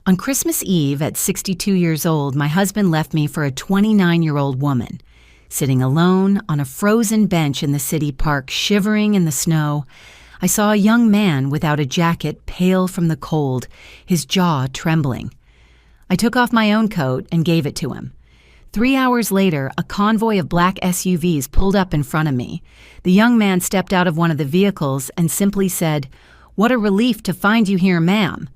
On Christmas Eve, at 62 years old, my husband left me for a 29-year-old woman. Sitting alone on a frozen bench in the city park, shivering in the snow, I saw a young man without a jacket, pale from the cold, his jaw trembling. I took off my own coat and gave it to him. 3 hours later, a convoy of black SUVs pulled up in front of me. The young man stepped out of one of the vehicles and simply said, "What a relief to find you here, ma'am."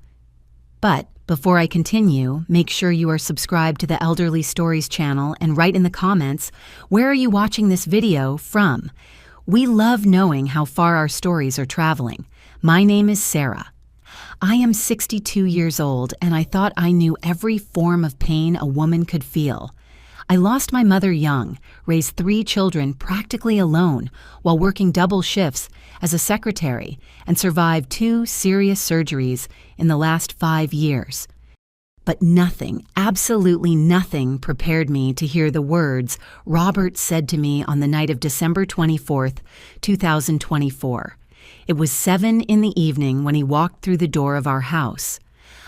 But before I continue, make sure you are subscribed to the Elderly Stories channel and write in the comments, where are you watching this video from? We love knowing how far our stories are traveling. My name is Sarah. I am 62 years old, and I thought I knew every form of pain a woman could feel. I lost my mother young, raised 3 children practically alone while working double shifts as a secretary, and survived 2 serious surgeries in the last 5 years. But nothing, absolutely nothing, prepared me to hear the words Robert said to me on the night of December 24th, 2024. It was 7 in the evening when he walked through the door of our house.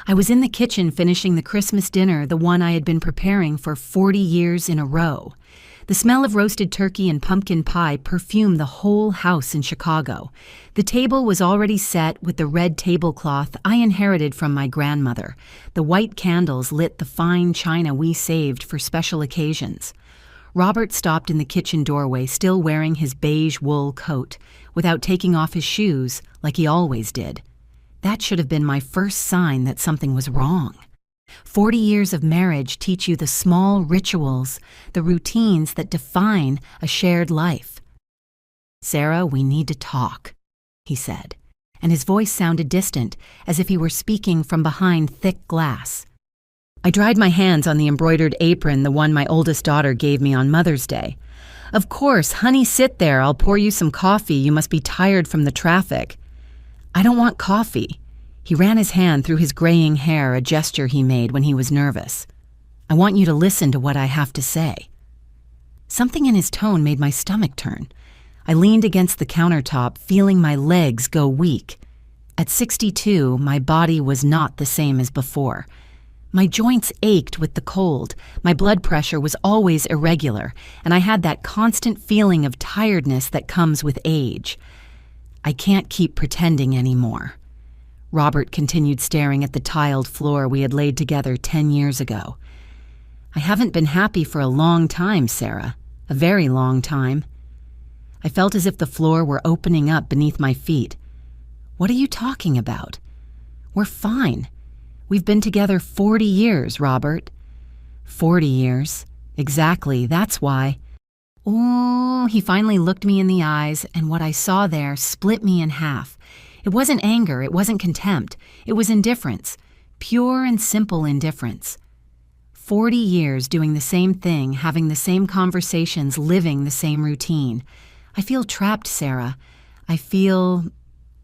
I was in the kitchen finishing the Christmas dinner, the one I had been preparing for 40 years in a row. The smell of roasted turkey and pumpkin pie perfumed the whole house in Chicago. The table was already set with the red tablecloth I inherited from my grandmother. The white candles lit the fine china we saved for special occasions. Robert stopped in the kitchen doorway, still wearing his beige wool coat, without taking off his shoes like he always did. That should have been my first sign that something was wrong. 40 years of marriage teach you the small rituals, the routines that define a shared life. "Sarah, we need to talk," he said, and his voice sounded distant, as if he were speaking from behind thick glass. I dried my hands on the embroidered apron, the one my oldest daughter gave me on Mother's Day. "Of course, honey, sit there. I'll pour you some coffee. You must be tired from the traffic." "I don't want coffee." He ran his hand through his graying hair, a gesture he made when he was nervous. "I want you to listen to what I have to say." Something in his tone made my stomach turn. I leaned against the countertop, feeling my legs go weak. At 62, my body was not the same as before. My joints ached with the cold, my blood pressure was always irregular, and I had that constant feeling of tiredness that comes with age. "I can't keep pretending anymore." Robert continued staring at the tiled floor we had laid together 10 years ago. "I haven't been happy for a long time, Sarah. A very long time." I felt as if the floor were opening up beneath my feet. "What are you talking about?" "We're fine. We've been together 40 years, Robert." 40 years. Exactly, that's why. Oh, he finally looked me in the eyes, and what I saw there split me in half. It wasn't anger, it wasn't contempt, it was indifference, pure and simple indifference. 40 years doing the same thing, having the same conversations, living the same routine. I feel trapped, Sarah. I feel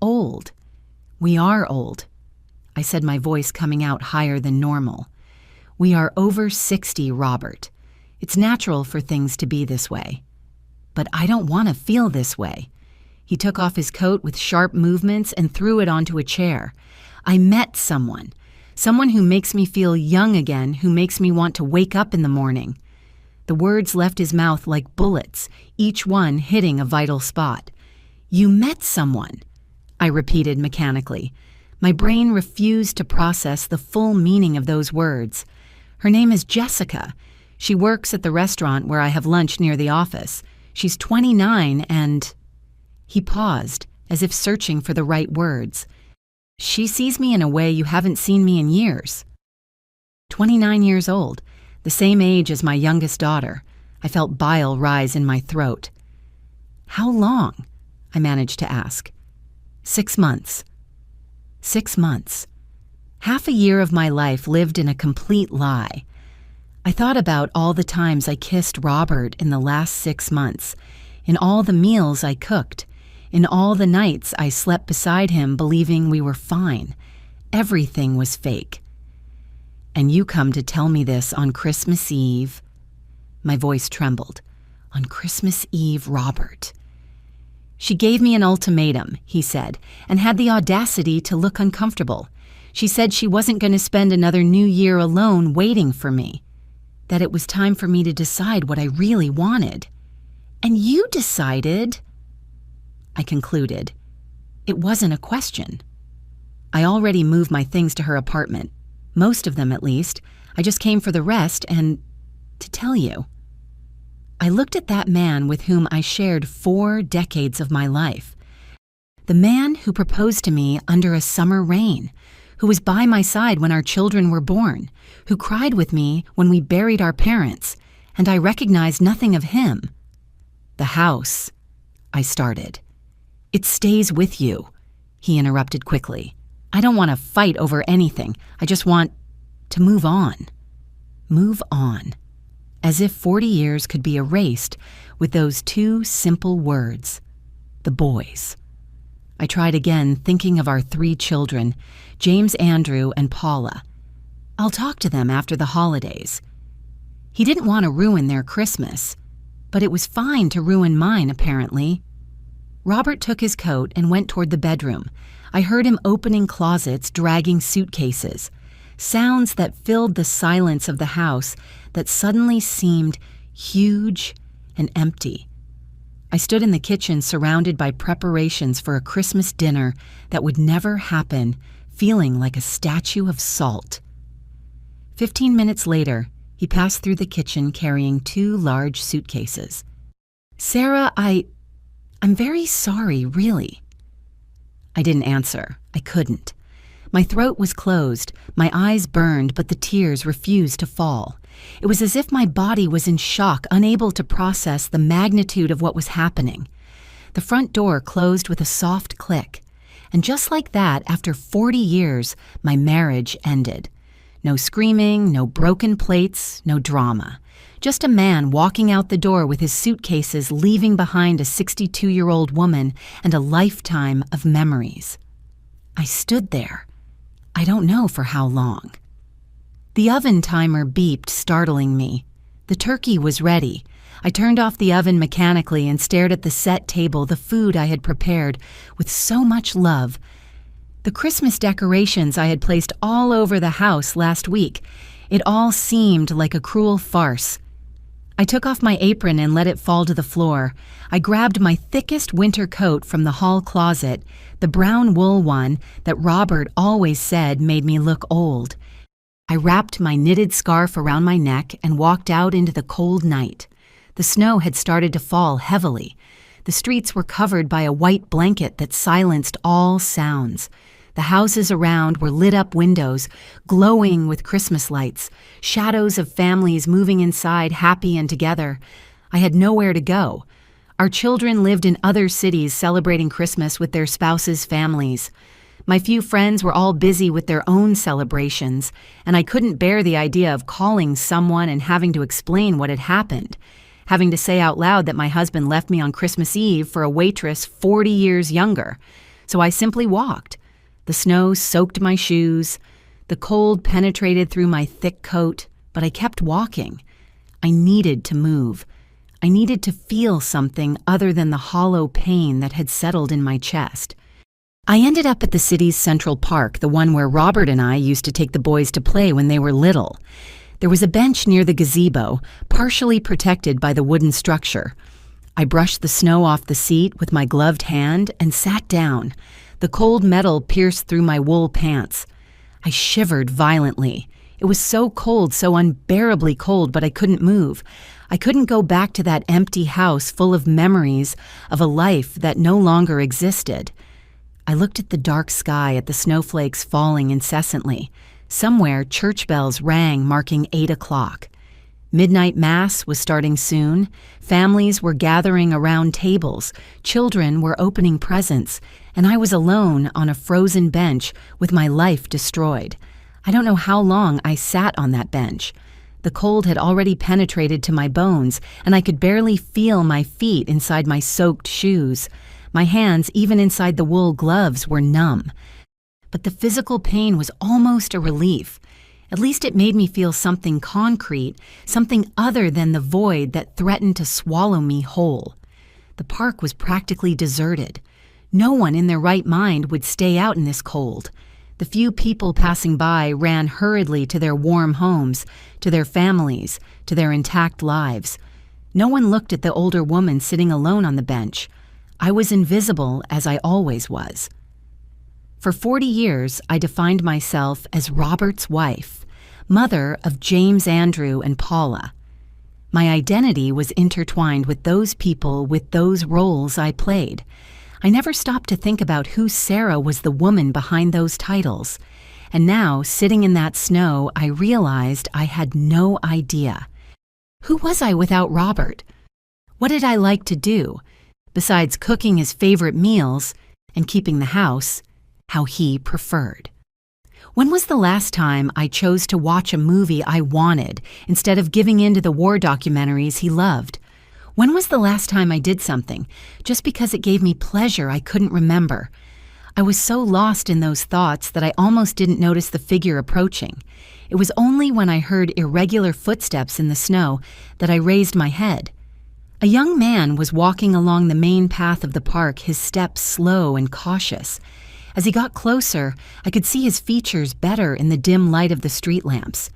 old. We are old. I said, my voice coming out higher than normal. We are over 60, Robert. It's natural for things to be this way. But I don't want to feel this way. He took off his coat with sharp movements and threw it onto a chair. I met someone who makes me feel young again, who makes me want to wake up in the morning. The words left his mouth like bullets, each one hitting a vital spot. You met someone, I repeated mechanically. My brain refused to process the full meaning of those words. Her name is Jessica. She works at the restaurant where I have lunch near the office. She's 29 and... He paused, as if searching for the right words. She sees me in a way you haven't seen me in years. 29 years old, the same age as my youngest daughter. I felt bile rise in my throat. How long? I managed to ask. 6 months. 6 months. Half a year of my life lived in a complete lie. I thought about all the times I kissed Robert in the last 6 months, in all the meals I cooked, in all the nights I slept beside him believing we were fine. Everything was fake. And you come to tell me this on Christmas Eve? My voice trembled. On Christmas Eve, Robert. She gave me an ultimatum, he said, and had the audacity to look uncomfortable. She said she wasn't going to spend another new year alone waiting for me, that it was time for me to decide what I really wanted. And you decided, I concluded. It wasn't a question. I already moved my things to her apartment, most of them at least. I just came for the rest and to tell you. I looked at that man with whom I shared 4 decades of my life. The man who proposed to me under a summer rain, who was by my side when our children were born, who cried with me when we buried our parents, and I recognized nothing of him. The house, I started. It stays with you, he interrupted quickly. I don't want to fight over anything. I just want to move on. Move on. As if 40 years could be erased with those 2 simple words. The boys. I tried again, thinking of our 3 children, James, Andrew, and Paula. I'll talk to them after the holidays. He didn't want to ruin their Christmas, but it was fine to ruin mine, apparently. Robert took his coat and went toward the bedroom. I heard him opening closets, dragging suitcases. Sounds that filled the silence of the house that suddenly seemed huge and empty. I stood in the kitchen surrounded by preparations for a Christmas dinner that would never happen, feeling like a statue of salt. 15 minutes later, he passed through the kitchen carrying 2 large suitcases. Sarah, I'm very sorry, really. I didn't answer. I couldn't. My throat was closed, my eyes burned, but the tears refused to fall. It was as if my body was in shock, unable to process the magnitude of what was happening. The front door closed with a soft click, and just like that, after 40 years, my marriage ended. No screaming, no broken plates, no drama. Just a man walking out the door with his suitcases, leaving behind a 62-year-old woman and a lifetime of memories. I stood there. I don't know for how long. The oven timer beeped, startling me. The turkey was ready. I turned off the oven mechanically and stared at the set table, the food I had prepared with so much love. The Christmas decorations I had placed all over the house last week. It all seemed like a cruel farce. I took off my apron and let it fall to the floor. I grabbed my thickest winter coat from the hall closet, the brown wool one that Robert always said made me look old. I wrapped my knitted scarf around my neck and walked out into the cold night. The snow had started to fall heavily. The streets were covered by a white blanket that silenced all sounds. The houses around were lit up windows, glowing with Christmas lights, shadows of families moving inside, happy and together. I had nowhere to go. Our children lived in other cities celebrating Christmas with their spouses' families. My few friends were all busy with their own celebrations, and I couldn't bear the idea of calling someone and having to explain what had happened, having to say out loud that my husband left me on Christmas Eve for a waitress 40 years younger. So I simply walked. The snow soaked my shoes. The cold penetrated through my thick coat, but I kept walking. I needed to move. I needed to feel something other than the hollow pain that had settled in my chest. I ended up at the city's Central Park, the one where Robert and I used to take the boys to play when they were little. There was a bench near the gazebo, partially protected by the wooden structure. I brushed the snow off the seat with my gloved hand and sat down. The cold metal pierced through my wool pants. I shivered violently. It was so cold, so unbearably cold, but I couldn't move. I couldn't go back to that empty house full of memories of a life that no longer existed. I looked at the dark sky, at the snowflakes falling incessantly. Somewhere, church bells rang, marking 8 o'clock. Midnight Mass was starting soon. Families were gathering around tables. Children were opening presents. And I was alone on a frozen bench with my life destroyed. I don't know how long I sat on that bench. The cold had already penetrated to my bones, and I could barely feel my feet inside my soaked shoes. My hands, even inside the wool gloves, were numb. But the physical pain was almost a relief. At least it made me feel something concrete, something other than the void that threatened to swallow me whole. The park was practically deserted. No one in their right mind would stay out in this cold. The few people passing by ran hurriedly to their warm homes, to their families, to their intact lives. No one looked at the older woman sitting alone on the bench. I was invisible, as I always was. For 40 years, I defined myself as Robert's wife, mother of James, Andrew, and Paula. My identity was intertwined with those people, with those roles I played. I never stopped to think about who Sarah was, the woman behind those titles. And now, sitting in that snow, I realized I had no idea. Who was I without Robert? What did I like to do, besides cooking his favorite meals and keeping the house how he preferred? When was the last time I chose to watch a movie I wanted instead of giving in to the war documentaries he loved? When was the last time I did something just because it gave me pleasure I couldn't remember? I was so lost in those thoughts that I almost didn't notice the figure approaching. It was only when I heard irregular footsteps in the snow that I raised my head. A young man was walking along the main path of the park, his steps slow and cautious. As he got closer, I could see his features better in the dim light of the street lamps.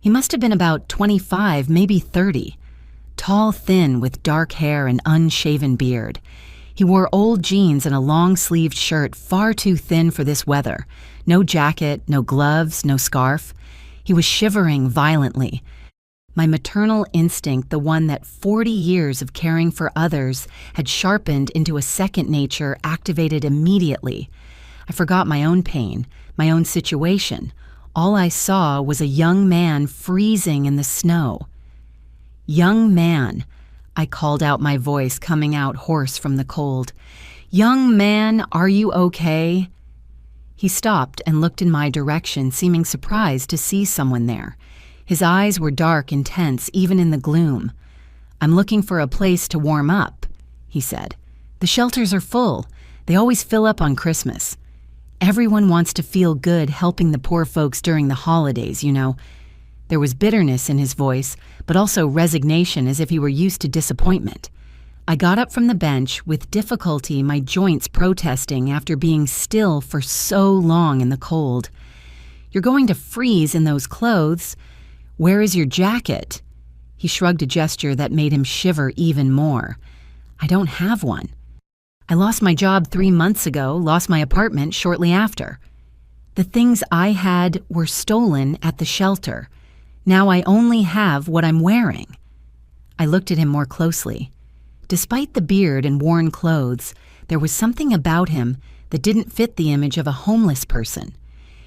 He must have been about 25, maybe 30. Tall, thin, with dark hair and unshaven beard. He wore old jeans and a long-sleeved shirt far too thin for this weather. No jacket, no gloves, no scarf. He was shivering violently. My maternal instinct, the one that 40 years of caring for others had sharpened into a second nature, activated immediately. I forgot my own pain, my own situation. All I saw was a young man freezing in the snow. "Young man," I called out, my voice coming out hoarse from the cold. "Young man, are you okay?" He stopped and looked in my direction, seeming surprised to see someone there. His eyes were dark and tense, even in the gloom. "I'm looking for a place to warm up," he said. "The shelters are full. They always fill up on Christmas. Everyone wants to feel good helping the poor folks during the holidays, you know." There was bitterness in his voice, but also resignation, as if he were used to disappointment. I got up from the bench, with difficulty, my joints protesting after being still for so long in the cold. "You're going to freeze in those clothes. Where is your jacket?" He shrugged, a gesture that made him shiver even more. "I don't have one. I lost my job 3 months ago, lost my apartment shortly after. The things I had were stolen at the shelter. Now I only have what I'm wearing." I looked at him more closely. Despite the beard and worn clothes, there was something about him that didn't fit the image of a homeless person.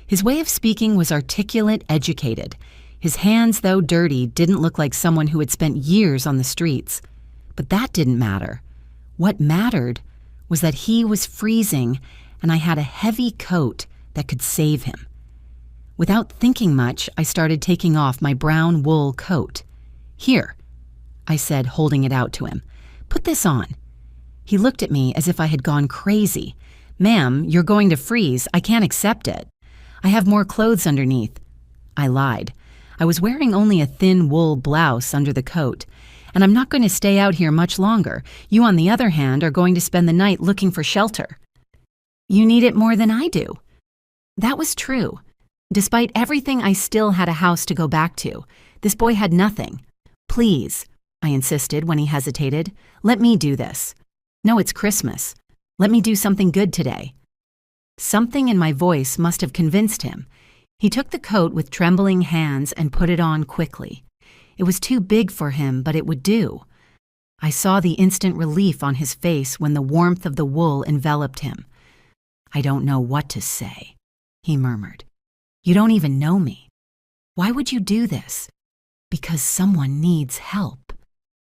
His way of speaking was articulate, educated. His hands, though dirty, didn't look like someone who had spent years on the streets. But that didn't matter. What mattered was that he was freezing, and I had a heavy coat that could save him. Without thinking much, I started taking off my brown wool coat. "Here," I said, holding it out to him. "Put this on." He looked at me as if I had gone crazy. "Ma'am, you're going to freeze. I can't accept it. I have more clothes underneath." I lied. I was wearing only a thin wool blouse under the coat. "And I'm not going to stay out here much longer. You, on the other hand, are going to spend the night looking for shelter." "You need it more than I do." That was true. Despite everything, I still had a house to go back to. This boy had nothing. "Please," I insisted when he hesitated, "let me do this." "No, it's Christmas. Let me do something good today." Something in my voice must have convinced him. He took the coat with trembling hands and put it on quickly. It was too big for him, but it would do. I saw the instant relief on his face when the warmth of the wool enveloped him. "I don't know what to say," he murmured. "You don't even know me. Why would you do this?" "Because someone needs help,"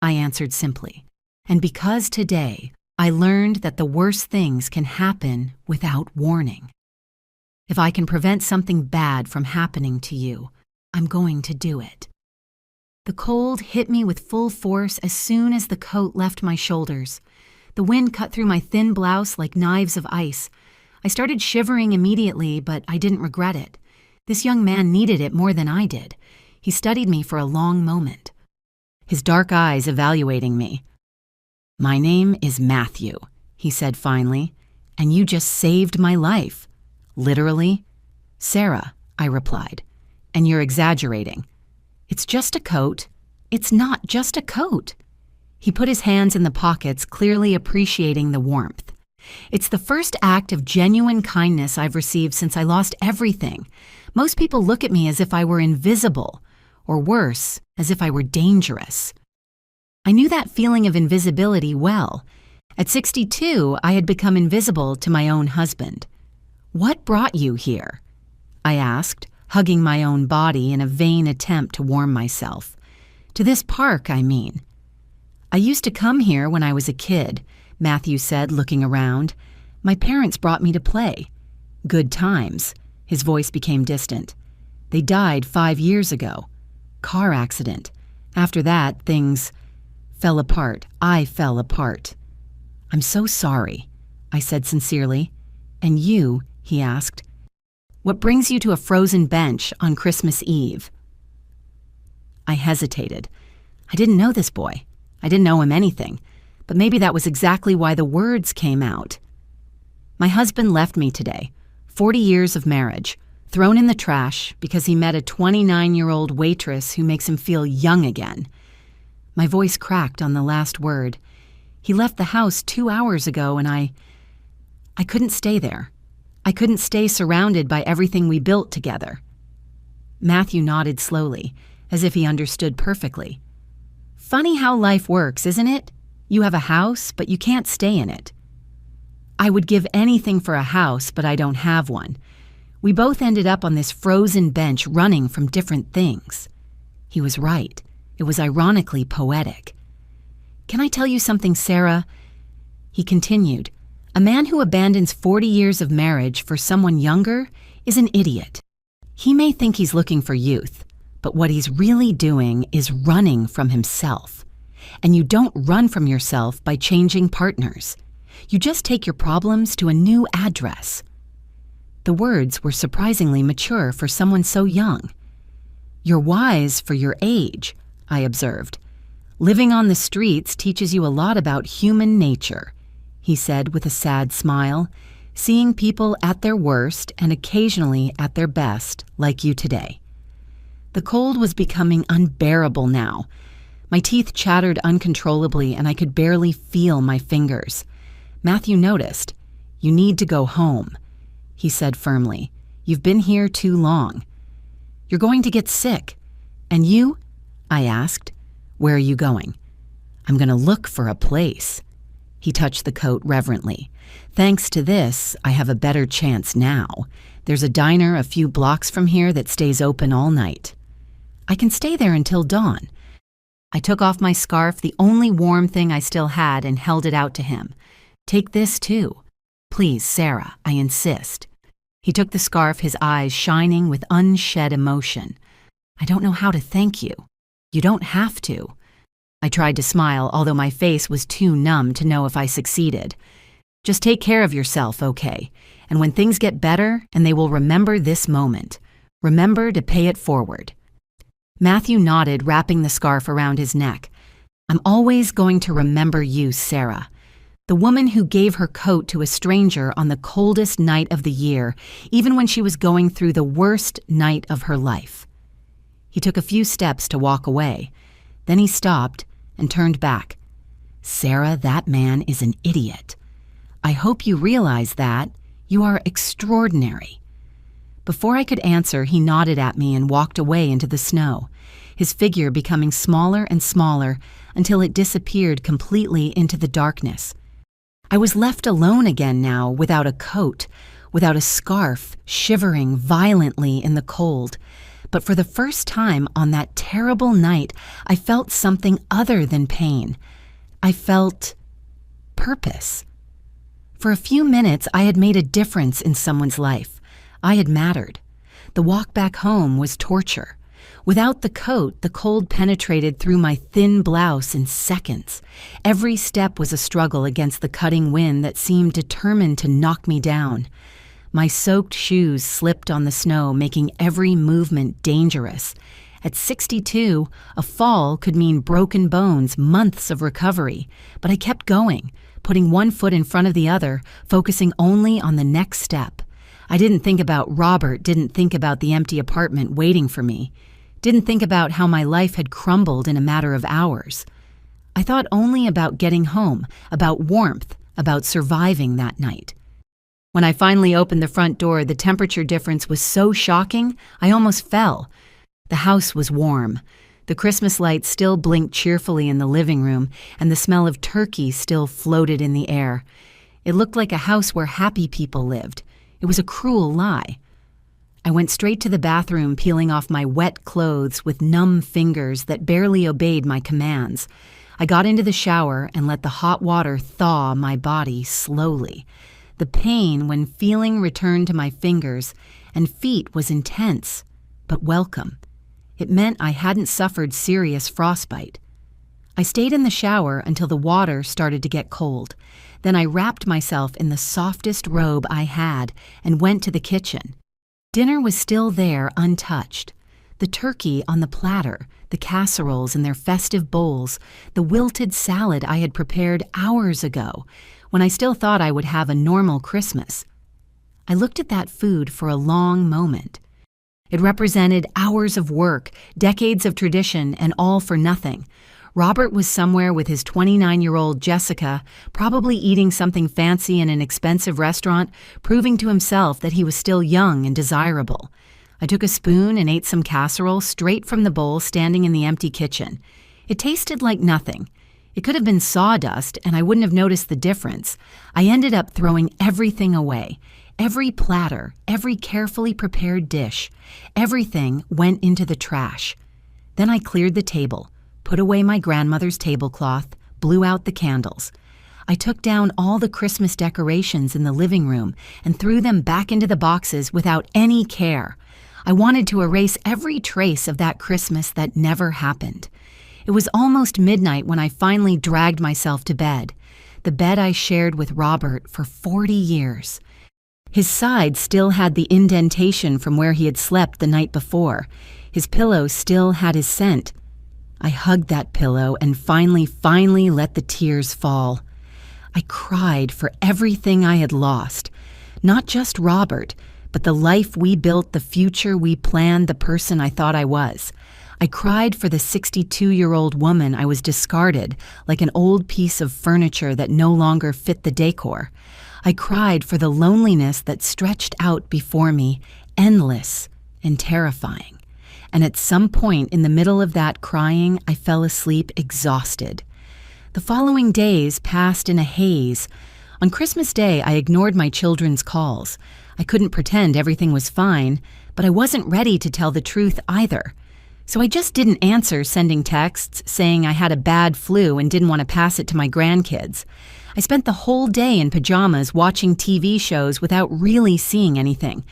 I answered simply. "And because today I learned that the worst things can happen without warning. If I can prevent something bad from happening to you, I'm going to do it." The cold hit me with full force as soon as the coat left my shoulders. The wind cut through my thin blouse like knives of ice. I started shivering immediately, but I didn't regret it. This young man needed it more than I did. He studied me for a long moment, his dark eyes evaluating me. "My name is Matthew," he said finally, "and you just saved my life. Literally "Sarah," I replied, "and you're exaggerating. It's just a coat." "It's not just a coat." He put his hands in the pockets, clearly appreciating the warmth. "It's the first act of genuine kindness I've received since I lost everything. Most people look at me as if I were invisible, or worse, as if I were dangerous." I knew that feeling of invisibility well. At 62, I had become invisible to my own husband. "What brought you here?" I asked, hugging my own body in a vain attempt to warm myself. "To this park, I mean." "I used to come here when I was a kid," Matthew said, looking around. "My parents brought me to play. Good times." His voice became distant. "They died 5 years ago. Car accident. After that, things fell apart. I fell apart." "I'm so sorry," I said sincerely. "And you?" he asked. "What brings you to a frozen bench on Christmas Eve?" I hesitated. I didn't know this boy. I didn't owe him anything, but maybe that was exactly why the words came out. "My husband left me today. 40 years of marriage, thrown in the trash because he met a 29-year-old waitress who makes him feel young again." My voice cracked on the last word. "He left the house 2 hours ago and I couldn't stay there. I couldn't stay surrounded by everything we built together." Matthew nodded slowly, as if he understood perfectly. "Funny how life works, isn't it? You have a house, but you can't stay in it." "I would give anything for a house, but I don't have one. We both ended up on this frozen bench running from different things." He was right. It was ironically poetic. "Can I tell you something, Sarah?" He continued. "A man who abandons 40 years of marriage for someone younger is an idiot. He may think he's looking for youth, but what he's really doing is running from himself. And you don't run from yourself by changing partners. You just take your problems to a new address." The words were surprisingly mature for someone so young. "You're wise for your age," I observed. "Living on the streets teaches you a lot about human nature," he said with a sad smile, "seeing people at their worst and occasionally at their best, like you today." The cold was becoming unbearable now. My teeth chattered uncontrollably and I could barely feel my fingers. Matthew noticed. "You need to go home," he said firmly. "You've been here too long. You're going to get sick." "And you?" I asked. "Where are you going?" "I'm going to look for a place." He touched the coat reverently. "Thanks to this, I have a better chance now. There's a diner a few blocks from here that stays open all night. I can stay there until dawn." I took off my scarf, the only warm thing I still had, and held it out to him. "Take this too. Please, Sarah, I insist." He took the scarf, his eyes shining with unshed emotion. "I don't know how to thank you." "You don't have to." I tried to smile, although my face was too numb to know if I succeeded. "Just take care of yourself, okay? And when things get better, and they will remember this moment, remember to pay it forward." Matthew nodded, wrapping the scarf around his neck. "I'm always going to remember you, Sarah. The woman who gave her coat to a stranger on the coldest night of the year, even when she was going through the worst night of her life." He took a few steps to walk away. Then he stopped and turned back. "Sarah, that man is an idiot. I hope you realize that. You are extraordinary." Before I could answer, he nodded at me and walked away into the snow, his figure becoming smaller and smaller until it disappeared completely into the darkness. I was left alone again now, without a coat, without a scarf, shivering violently in the cold. But for the first time on that terrible night, I felt something other than pain. I felt purpose. For a few minutes, I had made a difference in someone's life. I had mattered. The walk back home was torture. Without the coat, the cold penetrated through my thin blouse in seconds. Every step was a struggle against the cutting wind that seemed determined to knock me down. My soaked shoes slipped on the snow, making every movement dangerous. At 62, a fall could mean broken bones, months of recovery. But I kept going, putting one foot in front of the other, focusing only on the next step. I didn't think about Robert, didn't think about the empty apartment waiting for me, didn't think about how my life had crumbled in a matter of hours. I thought only about getting home, about warmth, about surviving that night. When I finally opened the front door, the temperature difference was so shocking, I almost fell. The house was warm. The Christmas lights still blinked cheerfully in the living room, and the smell of turkey still floated in the air. It looked like a house where happy people lived. It was a cruel lie. I went straight to the bathroom, peeling off my wet clothes with numb fingers that barely obeyed my commands. I got into the shower and let the hot water thaw my body slowly. The pain when feeling returned to my fingers and feet was intense, but welcome. It meant I hadn't suffered serious frostbite. I stayed in the shower until the water started to get cold. Then I wrapped myself in the softest robe I had and went to the kitchen. Dinner was still there, untouched. The turkey on the platter, the casseroles in their festive bowls, the wilted salad I had prepared hours ago, when I still thought I would have a normal Christmas. I looked at that food for a long moment. It represented hours of work, decades of tradition, and all for nothing. Robert was somewhere with his 29-year-old Jessica, probably eating something fancy in an expensive restaurant, proving to himself that he was still young and desirable. I took a spoon and ate some casserole straight from the bowl standing in the empty kitchen. It tasted like nothing. It could have been sawdust, and I wouldn't have noticed the difference. I ended up throwing everything away. Every platter, every carefully prepared dish, everything went into the trash. Then I cleared the table, put away my grandmother's tablecloth, blew out the candles. I took down all the Christmas decorations in the living room and threw them back into the boxes without any care. I wanted to erase every trace of that Christmas that never happened. It was almost midnight when I finally dragged myself to bed, the bed I shared with Robert for 40 years. His side still had the indentation from where he had slept the night before. His pillow still had his scent. I hugged that pillow and finally let the tears fall. I cried for everything I had lost. Not just Robert, but the life we built, the future we planned, the person I thought I was. I cried for the 62-year-old woman I was discarded, like an old piece of furniture that no longer fit the decor. I cried for the loneliness that stretched out before me, endless and terrifying. And at some point in the middle of that crying, I fell asleep exhausted. The following days passed in a haze. On Christmas Day, I ignored my children's calls. I couldn't pretend everything was fine, but I wasn't ready to tell the truth either. So I just didn't answer sending texts saying I had a bad flu and didn't want to pass it to my grandkids. I spent the whole day in pajamas watching TV shows without really seeing anything.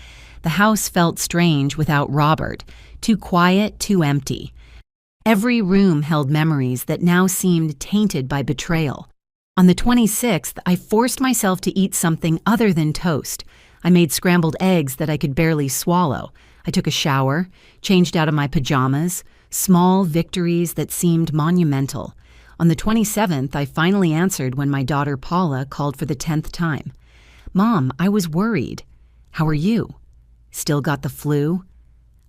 The house felt strange without Robert, too quiet, too empty. Every room held memories that now seemed tainted by betrayal. On the 26th, I forced myself to eat something other than toast. I made scrambled eggs that I could barely swallow. I took a shower, changed out of my pajamas, small victories that seemed monumental. On the 27th, I finally answered when my daughter Paula called for the 10th time. "Mom, I was worried. How are you? Still got the flu?"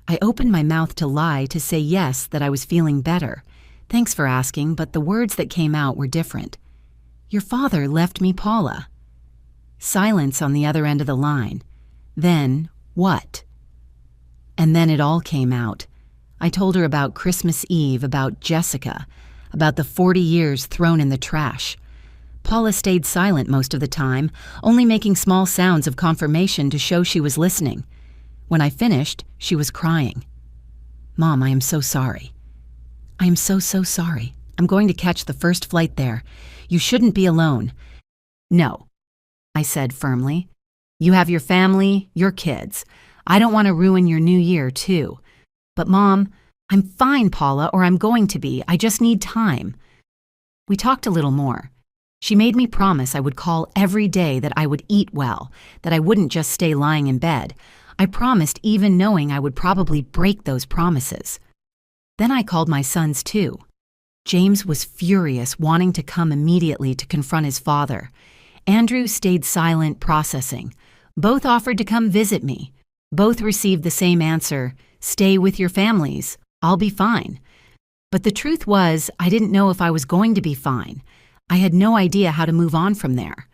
I opened my mouth to lie, to say yes, that I was feeling better. "Thanks for asking, but the words that came out were different. Your father left me Paula." Silence on the other end of the line. Then, what? And then it all came out. I told her about Christmas Eve, about Jessica, about the 40 years thrown in the trash. Paula stayed silent most of the time, only making small sounds of confirmation to show she was listening. When I finished, she was crying. "Mom, I am so sorry. I am so sorry. I'm going to catch the first flight there. You shouldn't be alone." "No," I said firmly. "You have your family, your kids. I don't want to ruin your new year, too. But Mom, I'm fine, Paula, or I'm going to be. I just need time." We talked a little more. She made me promise I would call every day, that I would eat well, that I wouldn't just stay lying in bed. I promised, even knowing I would probably break those promises. Then I called my sons, too. James was furious, wanting to come immediately to confront his father. Andrew stayed silent, processing. Both offered to come visit me. Both received the same answer, "Stay with your families. I'll be fine." But the truth was, I didn't know if I was going to be fine. I had no idea how to move on from there.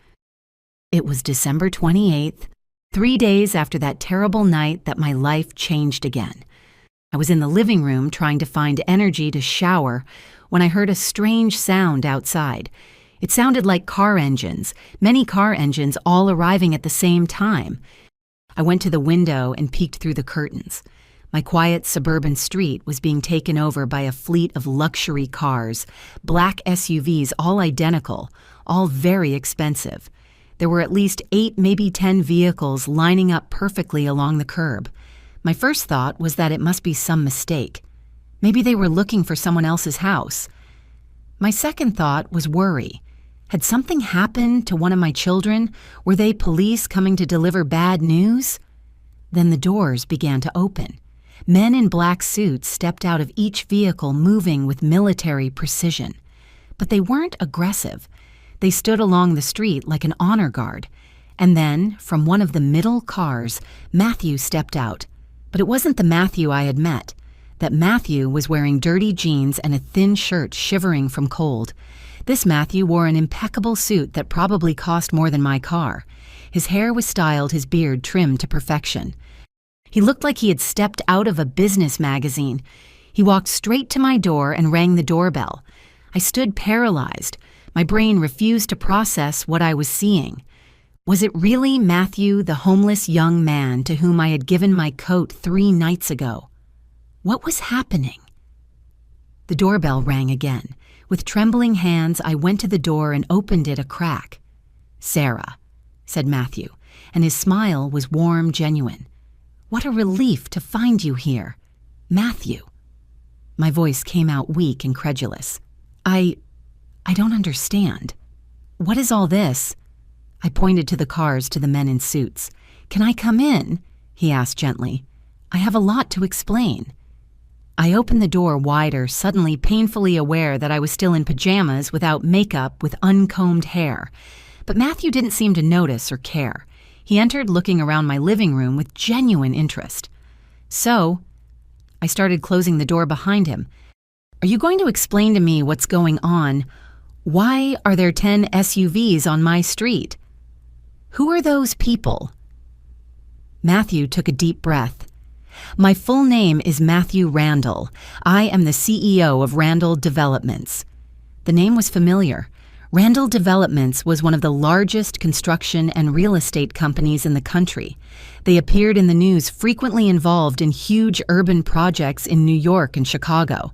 It was December 28th, 3 days after that terrible night that my life changed again. I was in the living room trying to find energy to shower when I heard a strange sound outside. It sounded like car engines, many car engines all arriving at the same time. I went to the window and peeked through the curtains. My quiet suburban street was being taken over by a fleet of luxury cars, black SUVs, all identical, all very expensive. There were at least 8, maybe 10 vehicles lining up perfectly along the curb. My first thought was that it must be some mistake. Maybe they were looking for someone else's house. My second thought was worry. Had something happened to one of my children? Were they police coming to deliver bad news? Then the doors began to open. Men in black suits stepped out of each vehicle, moving with military precision. But they weren't aggressive. They stood along the street like an honor guard. And then, from one of the middle cars, Matthew stepped out. But it wasn't the Matthew I had met. That Matthew was wearing dirty jeans and a thin shirt, shivering from cold. This Matthew wore an impeccable suit that probably cost more than my car. His hair was styled, his beard trimmed to perfection. He looked like he had stepped out of a business magazine. He walked straight to my door and rang the doorbell. I stood paralyzed. My brain refused to process what I was seeing. Was it really Matthew, the homeless young man to whom I had given my coat 3 nights ago? What was happening? The doorbell rang again. With trembling hands, I went to the door and opened it a crack. "Sarah," said Matthew, and his smile was warm, genuine. "What a relief to find you here. Matthew." My voice came out weak, incredulous. I don't understand. What is all this?" I pointed to the cars, to the men in suits. "Can I come in?" he asked gently. "I have a lot to explain." I opened the door wider, suddenly painfully aware that I was still in pajamas, without makeup, with uncombed hair. But Matthew didn't seem to notice or care. He entered, looking around my living room with genuine interest. "So," I started closing the door behind him, "are you going to explain to me what's going on? Why are there 10 SUVs on my street? Who are those people?" Matthew took a deep breath. "My full name is Matthew Randall. I am the CEO of Randall Developments." The name was familiar. Randall Developments was one of the largest construction and real estate companies in the country. They appeared in the news, frequently involved in huge urban projects in New York and Chicago.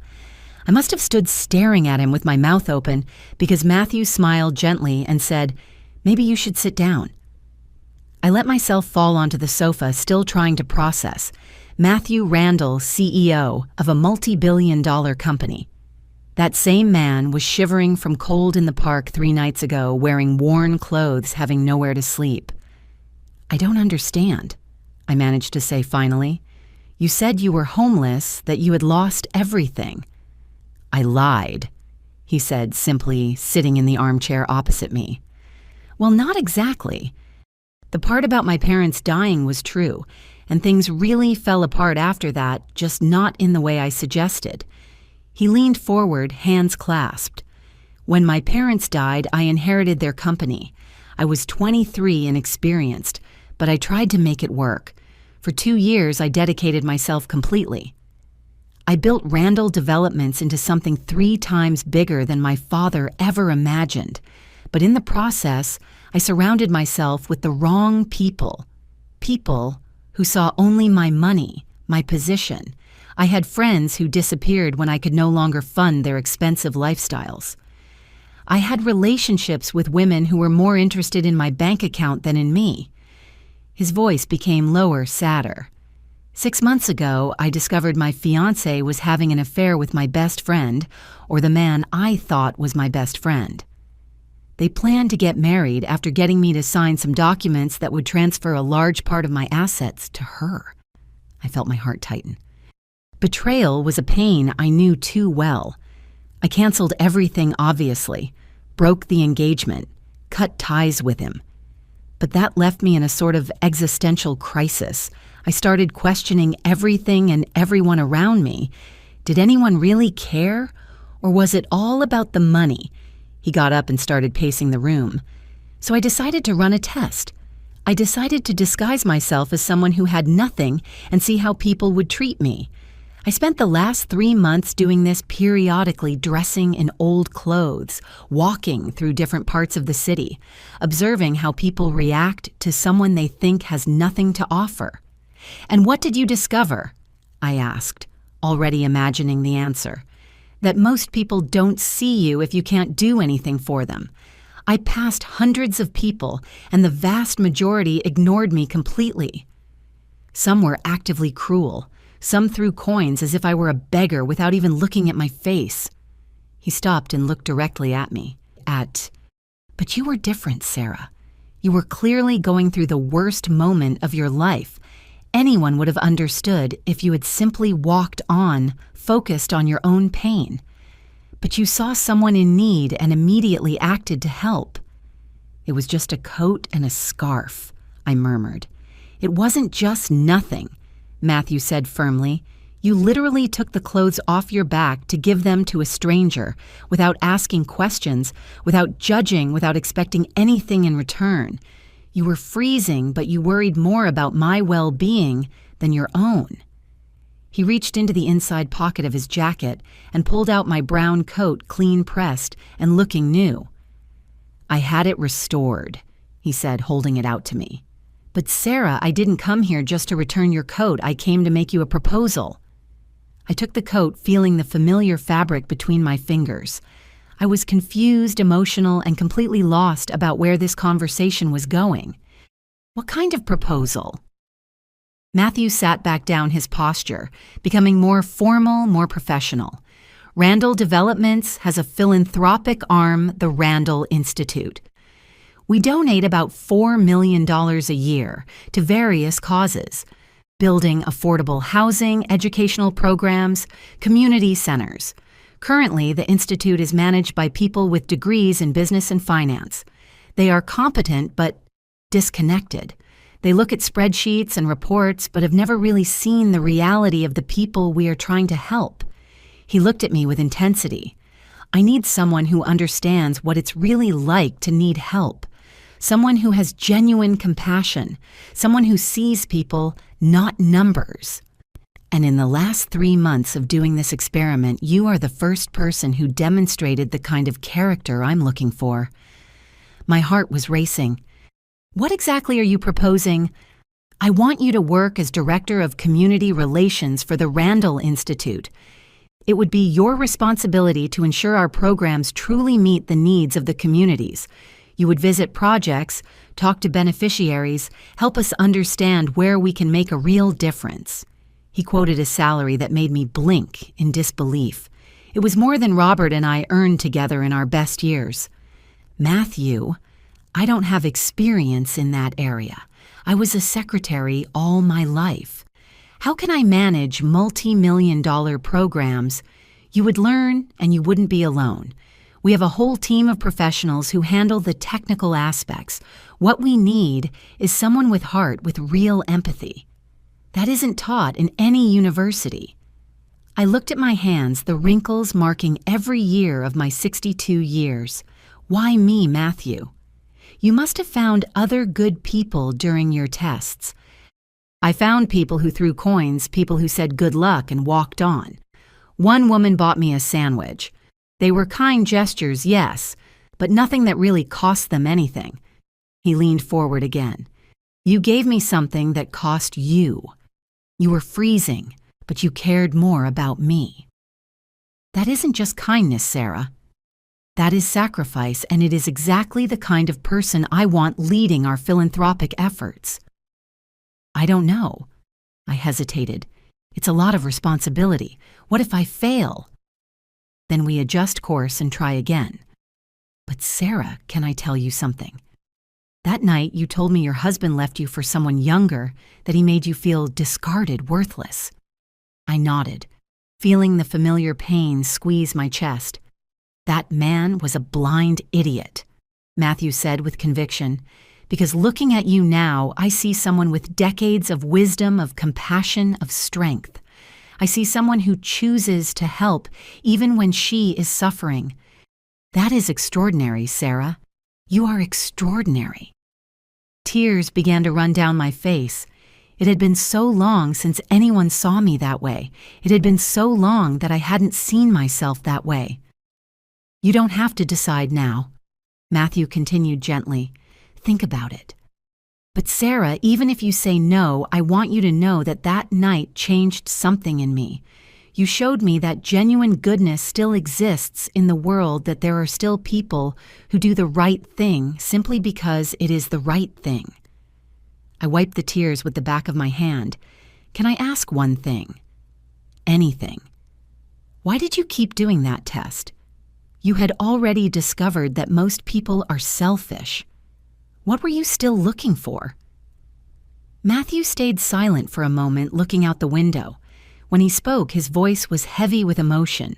I must have stood staring at him with my mouth open because Matthew smiled gently and said, "Maybe you should sit down." I let myself fall onto the sofa, still trying to process. Matthew Randall, CEO of a multi-billion-dollar company. That same man was shivering from cold in the park 3 nights ago, wearing worn clothes, having nowhere to sleep. "I don't understand," I managed to say finally. "You said you were homeless, that you had lost everything." "I lied," he said simply, sitting in the armchair opposite me. "Well, not exactly. The part about my parents dying was true, and things really fell apart after that, just not in the way I suggested." He leaned forward, hands clasped. "When my parents died, I inherited their company. I was 23 and experienced, but I tried to make it work. For 2 years, I dedicated myself completely. I built Randall Developments into something 3 times bigger than my father ever imagined. But in the process, I surrounded myself with the wrong people. People who saw only my money, my position. I had friends who disappeared when I could no longer fund their expensive lifestyles. I had relationships with women who were more interested in my bank account than in me." His voice became lower, sadder. 6 months ago, I discovered my fiancé was having an affair with my best friend, or the man I thought was my best friend. They planned to get married after getting me to sign some documents that would transfer a large part of my assets to her. I felt my heart tighten. Betrayal was a pain I knew too well. I canceled everything, obviously, broke the engagement, cut ties with him. But that left me in a sort of existential crisis. I started questioning everything and everyone around me. Did anyone really care? Or was it all about the money? He got up and started pacing the room. So I decided to run a test. I decided to disguise myself as someone who had nothing and see how people would treat me. I spent the last 3 months doing this, periodically dressing in old clothes, walking through different parts of the city, observing how people react to someone they think has nothing to offer. "And what did you discover?" I asked, already imagining the answer. "That most people don't see you if you can't do anything for them. I passed hundreds of people, and the vast majority ignored me completely. Some were actively cruel. Some threw coins as if I were a beggar without even looking at my face." He stopped and looked directly at me. But you were different, Sarah. You were clearly going through the worst moment of your life. Anyone would have understood if you had simply walked on, focused on your own pain. But you saw someone in need and immediately acted to help." "It was just a coat and a scarf," I murmured. "It wasn't just nothing," Matthew said firmly. "You literally took the clothes off your back to give them to a stranger, without asking questions, without judging, without expecting anything in return. You were freezing, but you worried more about my well-being than your own." He reached into the inside pocket of his jacket and pulled out my brown coat, clean-pressed and looking new. "I had it restored," he said, holding it out to me. "But Sarah, I didn't come here just to return your coat. I came to make you a proposal." I took the coat, feeling the familiar fabric between my fingers. I was confused, emotional, and completely lost about where this conversation was going. "What kind of proposal?" Matthew sat back down, his posture becoming more formal, more professional. "Randall Developments has a philanthropic arm, the Randall Institute. We donate about $4 million a year to various causes, building affordable housing, educational programs, community centers. Currently, the Institute is managed by people with degrees in business and finance. They are competent but disconnected. They look at spreadsheets and reports but have never really seen the reality of the people we are trying to help." He looked at me with intensity. "I need someone who understands what it's really like to need help. Someone who has genuine compassion. Someone who sees people, not numbers. And in the last 3 months of doing this experiment, you are the first person who demonstrated the kind of character I'm looking for." My heart was racing. "What exactly are you proposing?" "I want you to work as Director of Community Relations for the Randall Institute. It would be your responsibility to ensure our programs truly meet the needs of the communities. You would visit projects, talk to beneficiaries, help us understand where we can make a real difference." He quoted a salary that made me blink in disbelief. It was more than Robert and I earned together in our best years. "Matthew, I don't have experience in that area. I was a secretary all my life. How can I manage multi-million-dollar programs? You would learn and you wouldn't be alone. We have a whole team of professionals who handle the technical aspects. What we need is someone with heart, with real empathy. That isn't taught in any university." I looked at my hands, the wrinkles marking every year of my 62 years. "Why me, Matthew?" "You must have found other good people during your tests." "I found people who threw coins, people who said good luck and walked on. One woman bought me a sandwich. They were kind gestures, yes, but nothing that really cost them anything." He leaned forward again. "You gave me something that cost you. You were freezing, but you cared more about me." "That isn't just kindness, Sarah. That is sacrifice, and it is exactly the kind of person I want leading our philanthropic efforts." "I don't know." I hesitated. "It's a lot of responsibility. What if I fail?" "Then we adjust course and try again." "But Sarah, can I tell you something? That night you told me your husband left you for someone younger, that he made you feel discarded, worthless." I nodded, feeling the familiar pain squeeze my chest. "That man was a blind idiot," Matthew said with conviction. because looking at you now, I see someone with decades of wisdom, of compassion, of strength. I see someone who chooses to help even when she is suffering. That is extraordinary, Sarah. You are extraordinary. Tears began to run down my face. It had been so long since anyone saw me that way. It had been so long that I hadn't seen myself that way. You don't have to decide now, Matthew continued gently. Think about it. But Sarah, even if you say no, I want you to know that that night changed something in me. You showed me that genuine goodness still exists in the world, that there are still people who do the right thing simply because it is the right thing. I wiped the tears with the back of my hand. Can I ask one thing? Anything. Why did you keep doing that test? You had already discovered that most people are selfish. What were you still looking for? Matthew stayed silent for a moment, looking out the window. When he spoke, his voice was heavy with emotion.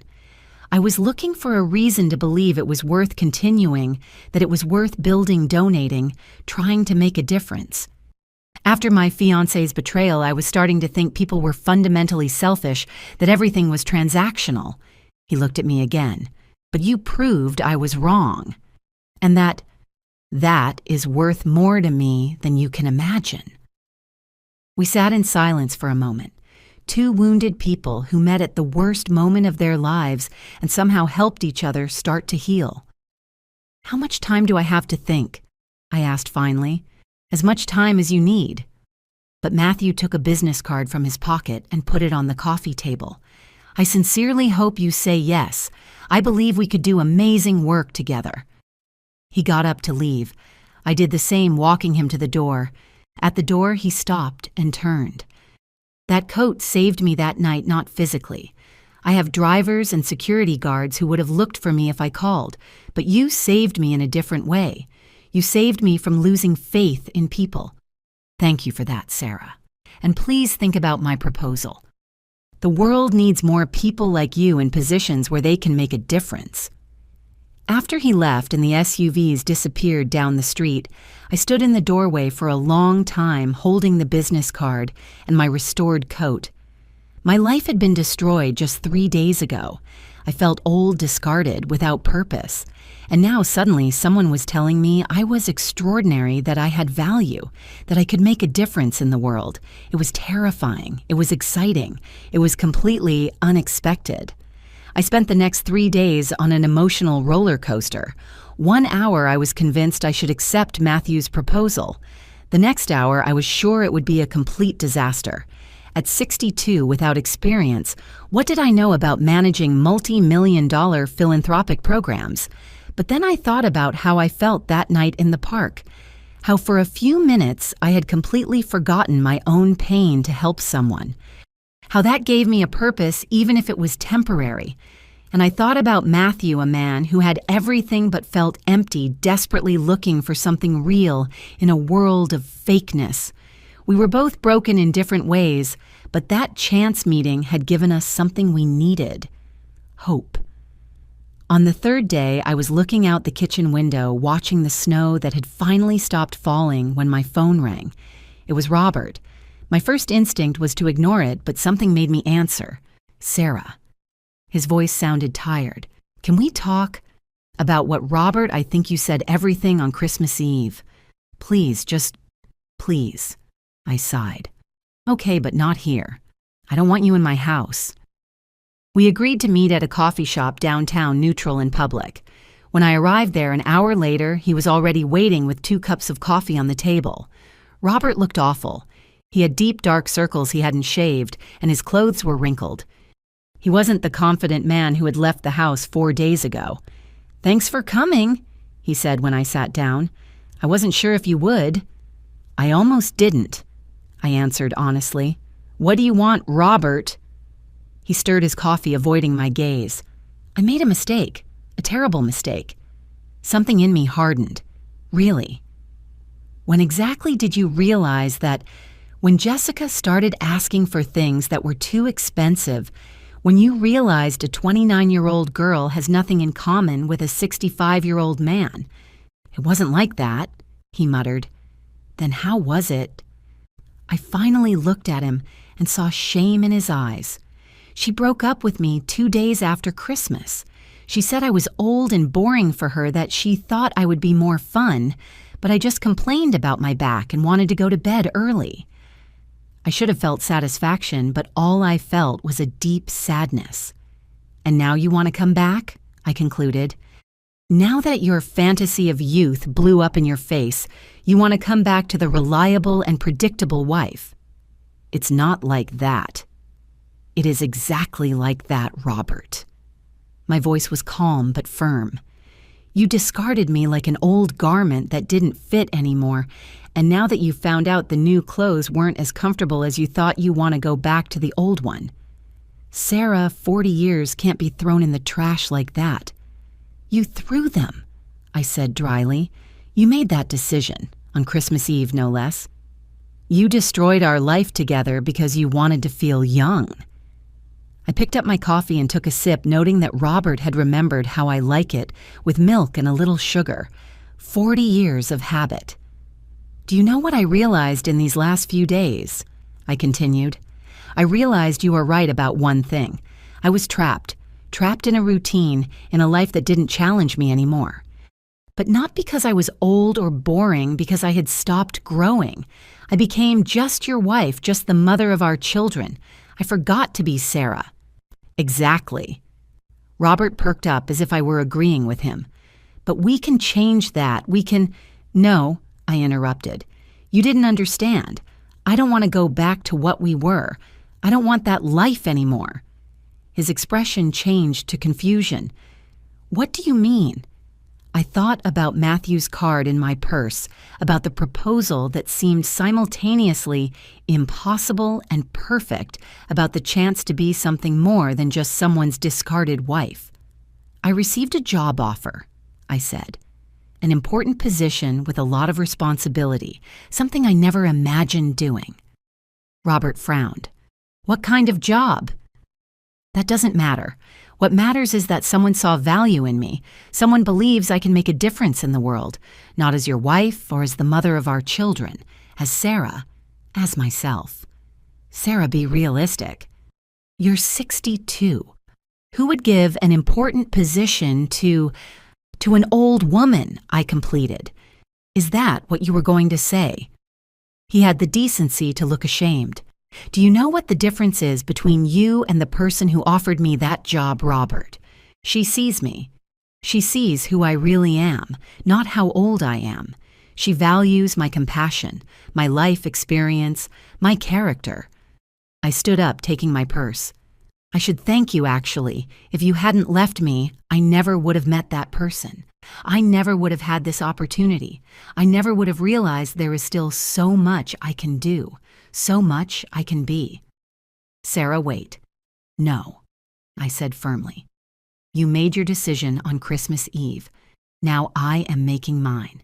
I was looking for a reason to believe it was worth continuing, that it was worth building, donating, trying to make a difference. After my fiancé's betrayal, I was starting to think people were fundamentally selfish, that everything was transactional. He looked at me again. But you proved I was wrong. And that is worth more to me than you can imagine. We sat in silence for a moment. Two wounded people who met at the worst moment of their lives and somehow helped each other start to heal. How much time do I have to think? I asked finally. As much time as you need. But Matthew took a business card from his pocket and put it on the coffee table. I sincerely hope you say yes. I believe we could do amazing work together. He got up to leave. I did the same, walking him to the door. At the door, he stopped and turned. That coat saved me that night, not physically. I have drivers and security guards who would have looked for me if I called, but you saved me in a different way. You saved me from losing faith in people. Thank you for that, Sarah. And please think about my proposal. The world needs more people like you in positions where they can make a difference. After he left and the SUVs disappeared down the street, I stood in the doorway for a long time, holding the business card and my restored coat. My life had been destroyed just 3 days ago. I felt old, discarded, without purpose. And now suddenly someone was telling me I was extraordinary, that I had value, that I could make a difference in the world. It was terrifying. It was exciting. It was completely unexpected. I spent the next 3 days on an emotional roller coaster. 1 hour I was convinced I should accept Matthew's proposal. The next hour I was sure it would be a complete disaster. At 62, without experience, what did I know about managing multi-million-dollar philanthropic programs? But then I thought about how I felt that night in the park, how for a few minutes I had completely forgotten my own pain to help someone, how that gave me a purpose even if it was temporary. And I thought about Matthew, a man who had everything but felt empty, desperately looking for something real in a world of fakeness. We were both broken in different ways, but that chance meeting had given us something we needed: hope. On the 3rd day, I was looking out the kitchen window, watching the snow that had finally stopped falling when my phone rang. It was Robert. My first instinct was to ignore it, but something made me answer. Sarah. His voice sounded tired. Can we talk? About what, Robert? I think you said everything on Christmas Eve. Please, just please. I sighed. Okay, but not here. I don't want you in my house. We agreed to meet at a coffee shop downtown, neutral and public. When I arrived there an hour later, he was already waiting with 2 cups of coffee on the table. Robert looked awful. He had deep, dark circles he hadn't shaved, and his clothes were wrinkled. He wasn't the confident man who had left the house 4 days ago. Thanks for coming, he said when I sat down. I wasn't sure if you would. I almost didn't, I answered honestly. What do you want, Robert? He stirred his coffee, avoiding my gaze. I made a mistake, a terrible mistake. Something in me hardened. Really? When exactly did you realize that when Jessica started asking for things that were too expensive, when you realized a 29-year-old girl has nothing in common with a 65-year-old man? It wasn't like that, he muttered. Then how was it? I finally looked at him and saw shame in his eyes. She broke up with me 2 days after Christmas. She said I was old and boring for her, that she thought I would be more fun, but I just complained about my back and wanted to go to bed early. I should have felt satisfaction, but all I felt was a deep sadness. And now you want to come back? I concluded. Now that your fantasy of youth blew up in your face, you want to come back to the reliable and predictable wife. It's not like that. It is exactly like that, Robert. My voice was calm but firm. You discarded me like an old garment that didn't fit anymore, and now that you found out the new clothes weren't as comfortable as you thought, you want to go back to the old one. Sarah, 40 years, can't be thrown in the trash like that. You threw them, I said dryly. You made that decision, on Christmas Eve no less. You destroyed our life together because you wanted to feel young. I picked up my coffee and took a sip, noting that Robert had remembered how I like it, with milk and a little sugar. 40 years of habit. Do you know what I realized in these last few days? I continued. I realized you were right about one thing. I was trapped in a routine, in a life that didn't challenge me anymore. But not because I was old or boring, because I had stopped growing. I became just your wife, just the mother of our children. I forgot to be Sarah. Exactly. Robert perked up as if I were agreeing with him. But we can change that. We can... No, I interrupted. You didn't understand. I don't want to go back to what we were. I don't want that life anymore. His expression changed to confusion. What do you mean? I thought about Matthew's card in my purse, about the proposal that seemed simultaneously impossible and perfect, about the chance to be something more than just someone's discarded wife. I received a job offer, I said. An important position with a lot of responsibility, something I never imagined doing. Robert frowned. What kind of job? That doesn't matter. What matters is that someone saw value in me. Someone believes I can make a difference in the world, not as your wife or as the mother of our children, as Sarah, as myself. Sarah, be realistic. You're 62. Who would give an important position to an old woman? I completed. Is that what you were going to say? He had the decency to look ashamed. Do you know what the difference is between you and the person who offered me that job, Robert? She sees me. She sees who I really am, not how old I am. She values my compassion, my life experience, my character. I stood up, taking my purse. I should thank you, actually. If you hadn't left me, I never would have met that person. I never would have had this opportunity. I never would have realized there is still so much I can do. So much I can be. Sarah, wait. No, I said firmly. You made your decision on Christmas Eve. Now I am making mine.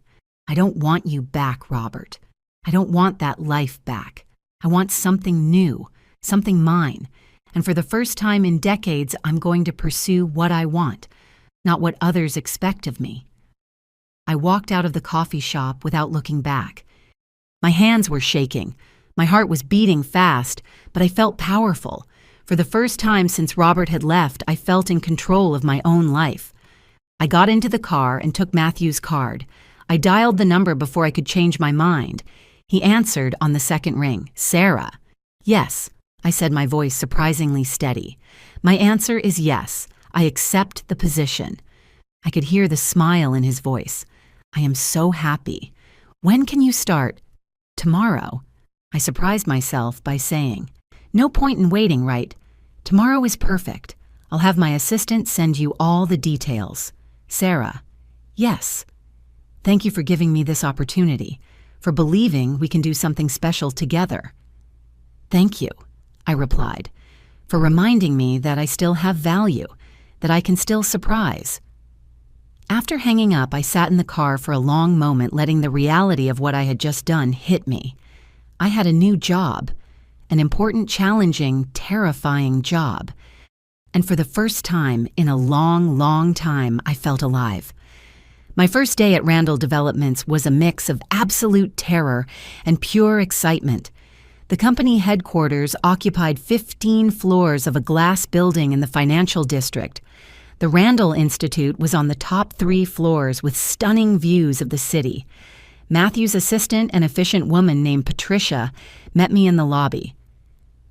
I don't want you back, Robert. I don't want that life back. I want something new, something mine. And for the first time in decades, I'm going to pursue what I want, not what others expect of me. I walked out of the coffee shop without looking back. My hands were shaking. My heart was beating fast, but I felt powerful. For the first time since Robert had left, I felt in control of my own life. I got into the car and took Matthew's card. I dialed the number before I could change my mind. He answered on the second ring. Sarah. Yes, I said, my voice surprisingly steady. My answer is yes. I accept the position. I could hear the smile in his voice. I am so happy. When can you start? Tomorrow. I surprised myself by saying, no point in waiting, right? Tomorrow is perfect. I'll have my assistant send you all the details. Sarah. Yes. Thank you for giving me this opportunity, for believing we can do something special together. Thank you, I replied, for reminding me that I still have value, that I can still surprise. After hanging up, I sat in the car for a long moment, letting the reality of what I had just done hit me. I had a new job, an important, challenging, terrifying job. And for the first time in a long, long time, I felt alive. My first day at Randall Developments was a mix of absolute terror and pure excitement. The company headquarters occupied 15 floors of a glass building in the financial district. The Randall Institute was on the top 3 floors with stunning views of the city. Matthew's assistant, an efficient woman named Patricia, met me in the lobby.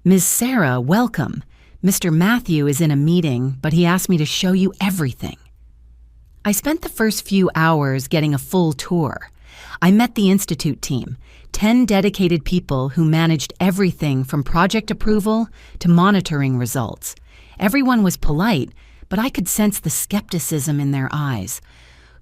"Ms. Sarah, welcome. Mr. Matthew is in a meeting, but he asked me to show you everything." I spent the first few hours getting a full tour. I met the Institute team, 10 dedicated people who managed everything from project approval to monitoring results. Everyone was polite, but I could sense the skepticism in their eyes.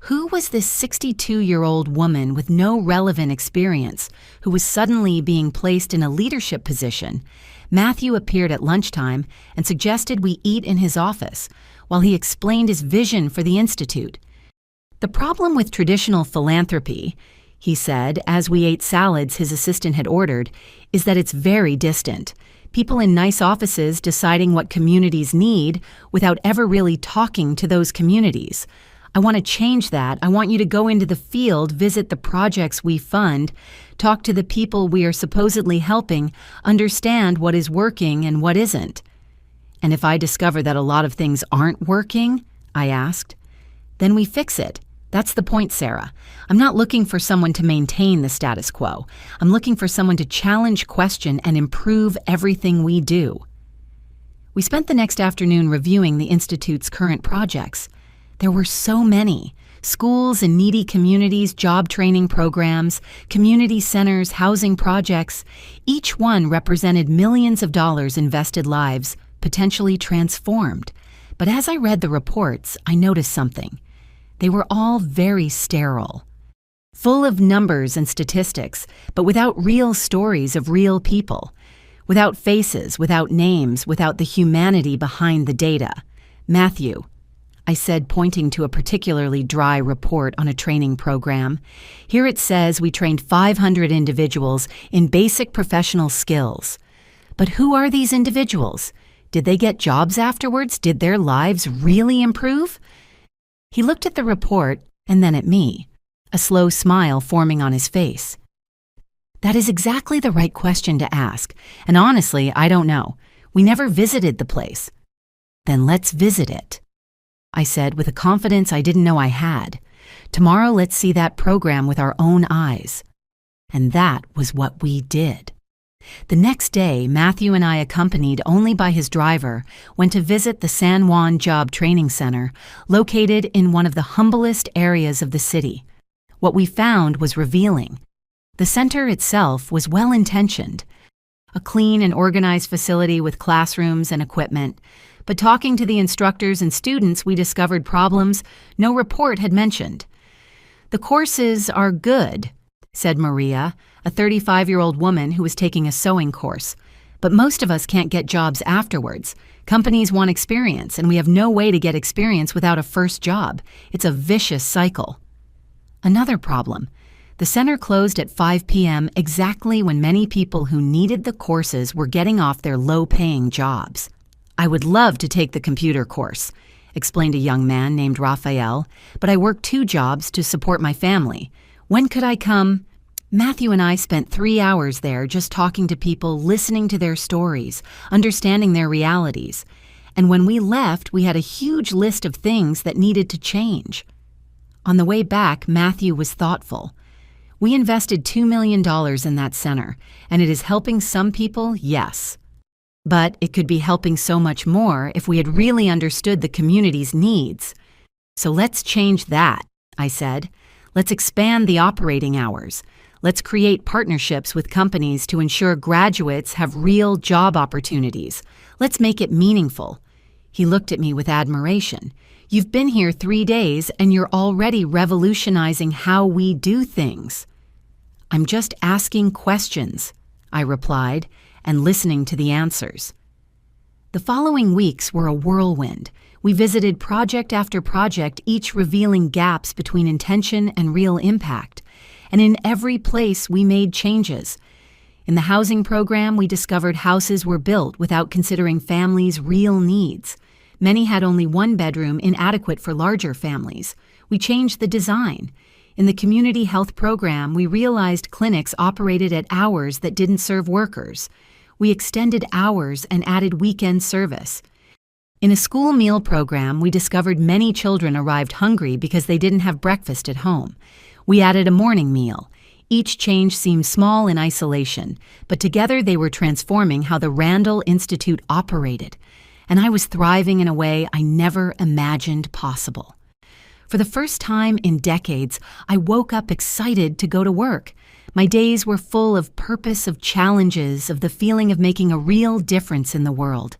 Who was this 62-year-old woman with no relevant experience who was suddenly being placed in a leadership position? Matthew appeared at lunchtime and suggested we eat in his office while he explained his vision for the Institute. "The problem with traditional philanthropy," he said as we ate salads his assistant had ordered, "is that it's very distant. People in nice offices deciding what communities need without ever really talking to those communities. I want to change that. I want you to go into the field, visit the projects we fund, talk to the people we are supposedly helping, understand what is working and what isn't." "And if I discover that a lot of things aren't working?" I asked. "Then we fix it. That's the point, Sarah. I'm not looking for someone to maintain the status quo. I'm looking for someone to challenge, question, and improve everything we do." We spent the next afternoon reviewing the Institute's current projects. There were so many: schools and needy communities, job training programs, community centers, housing projects. Each one represented millions of dollars invested lives, potentially transformed. But as I read the reports, I noticed something. They were all very sterile, full of numbers and statistics, but without real stories of real people, without faces, without names, without the humanity behind the data. "Matthew," I said, pointing to a particularly dry report on a training program, "here it says we trained 500 individuals in basic professional skills. But who are these individuals? Did they get jobs afterwards? Did their lives really improve?" He looked at the report and then at me, a slow smile forming on his face. "That is exactly the right question to ask, and honestly, I don't know. We never visited the place." "Then let's visit it," I said with a confidence I didn't know I had. "Tomorrow let's see that program with our own eyes." And that was what we did. The next day, Matthew and I, accompanied only by his driver, went to visit the San Juan Job Training Center, located in one of the humblest areas of the city. What we found was revealing. The center itself was well-intentioned, a clean and organized facility with classrooms and equipment. But talking to the instructors and students, we discovered problems no report had mentioned. "The courses are good," said Maria, a 35-year-old woman who was taking a sewing course. "But most of us can't get jobs afterwards. Companies want experience, and we have no way to get experience without a first job. It's a vicious cycle." Another problem: the center closed at 5 p.m. exactly when many people who needed the courses were getting off their low-paying jobs. "I would love to take the computer course," explained a young man named Raphael, "but I work 2 jobs to support my family. When could I come?" Matthew and I spent 3 hours there just talking to people, listening to their stories, understanding their realities. And when we left, we had a huge list of things that needed to change. On the way back, Matthew was thoughtful. "We invested $2 million in that center, and it is helping some people, yes. But it could be helping so much more if we had really understood the community's needs. So let's change that," I said. "Let's expand the operating hours. Let's create partnerships with companies to ensure graduates have real job opportunities. Let's make it meaningful." He looked at me with admiration. "You've been here 3 days and you're already revolutionizing how we do things." "I'm just asking questions," I replied, and listening to the answers. The following weeks were a whirlwind. We visited project after project, each revealing gaps between intention and real impact. And in every place, we made changes. In the housing program, we discovered houses were built without considering families' real needs. Many had only one bedroom, inadequate for larger families. We changed the design. In the community health program, we realized clinics operated at hours that didn't serve workers. We extended hours and added weekend service. In a school meal program, we discovered many children arrived hungry because they didn't have breakfast at home. We added a morning meal. Each change seemed small in isolation, but together they were transforming how the Randall Institute operated. And I was thriving in a way I never imagined possible. For the first time in decades, I woke up excited to go to work. My days were full of purpose, of challenges, of the feeling of making a real difference in the world.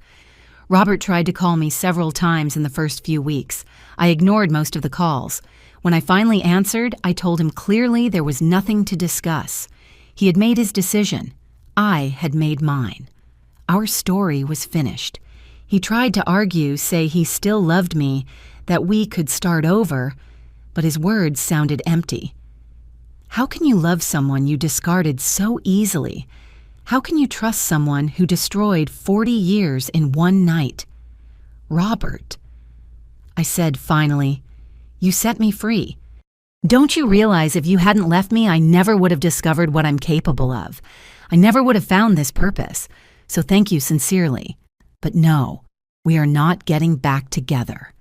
Robert tried to call me several times in the first few weeks. I ignored most of the calls. When I finally answered, I told him clearly there was nothing to discuss. He had made his decision. I had made mine. Our story was finished. He tried to argue, say he still loved me, that we could start over, but his words sounded empty. How can you love someone you discarded so easily? How can you trust someone who destroyed 40 years in one night? Robert, I said finally, you set me free. Don't you realize if you hadn't left me, I never would have discovered what I'm capable of. I never would have found this purpose. So thank you sincerely. But no, we are not getting back together.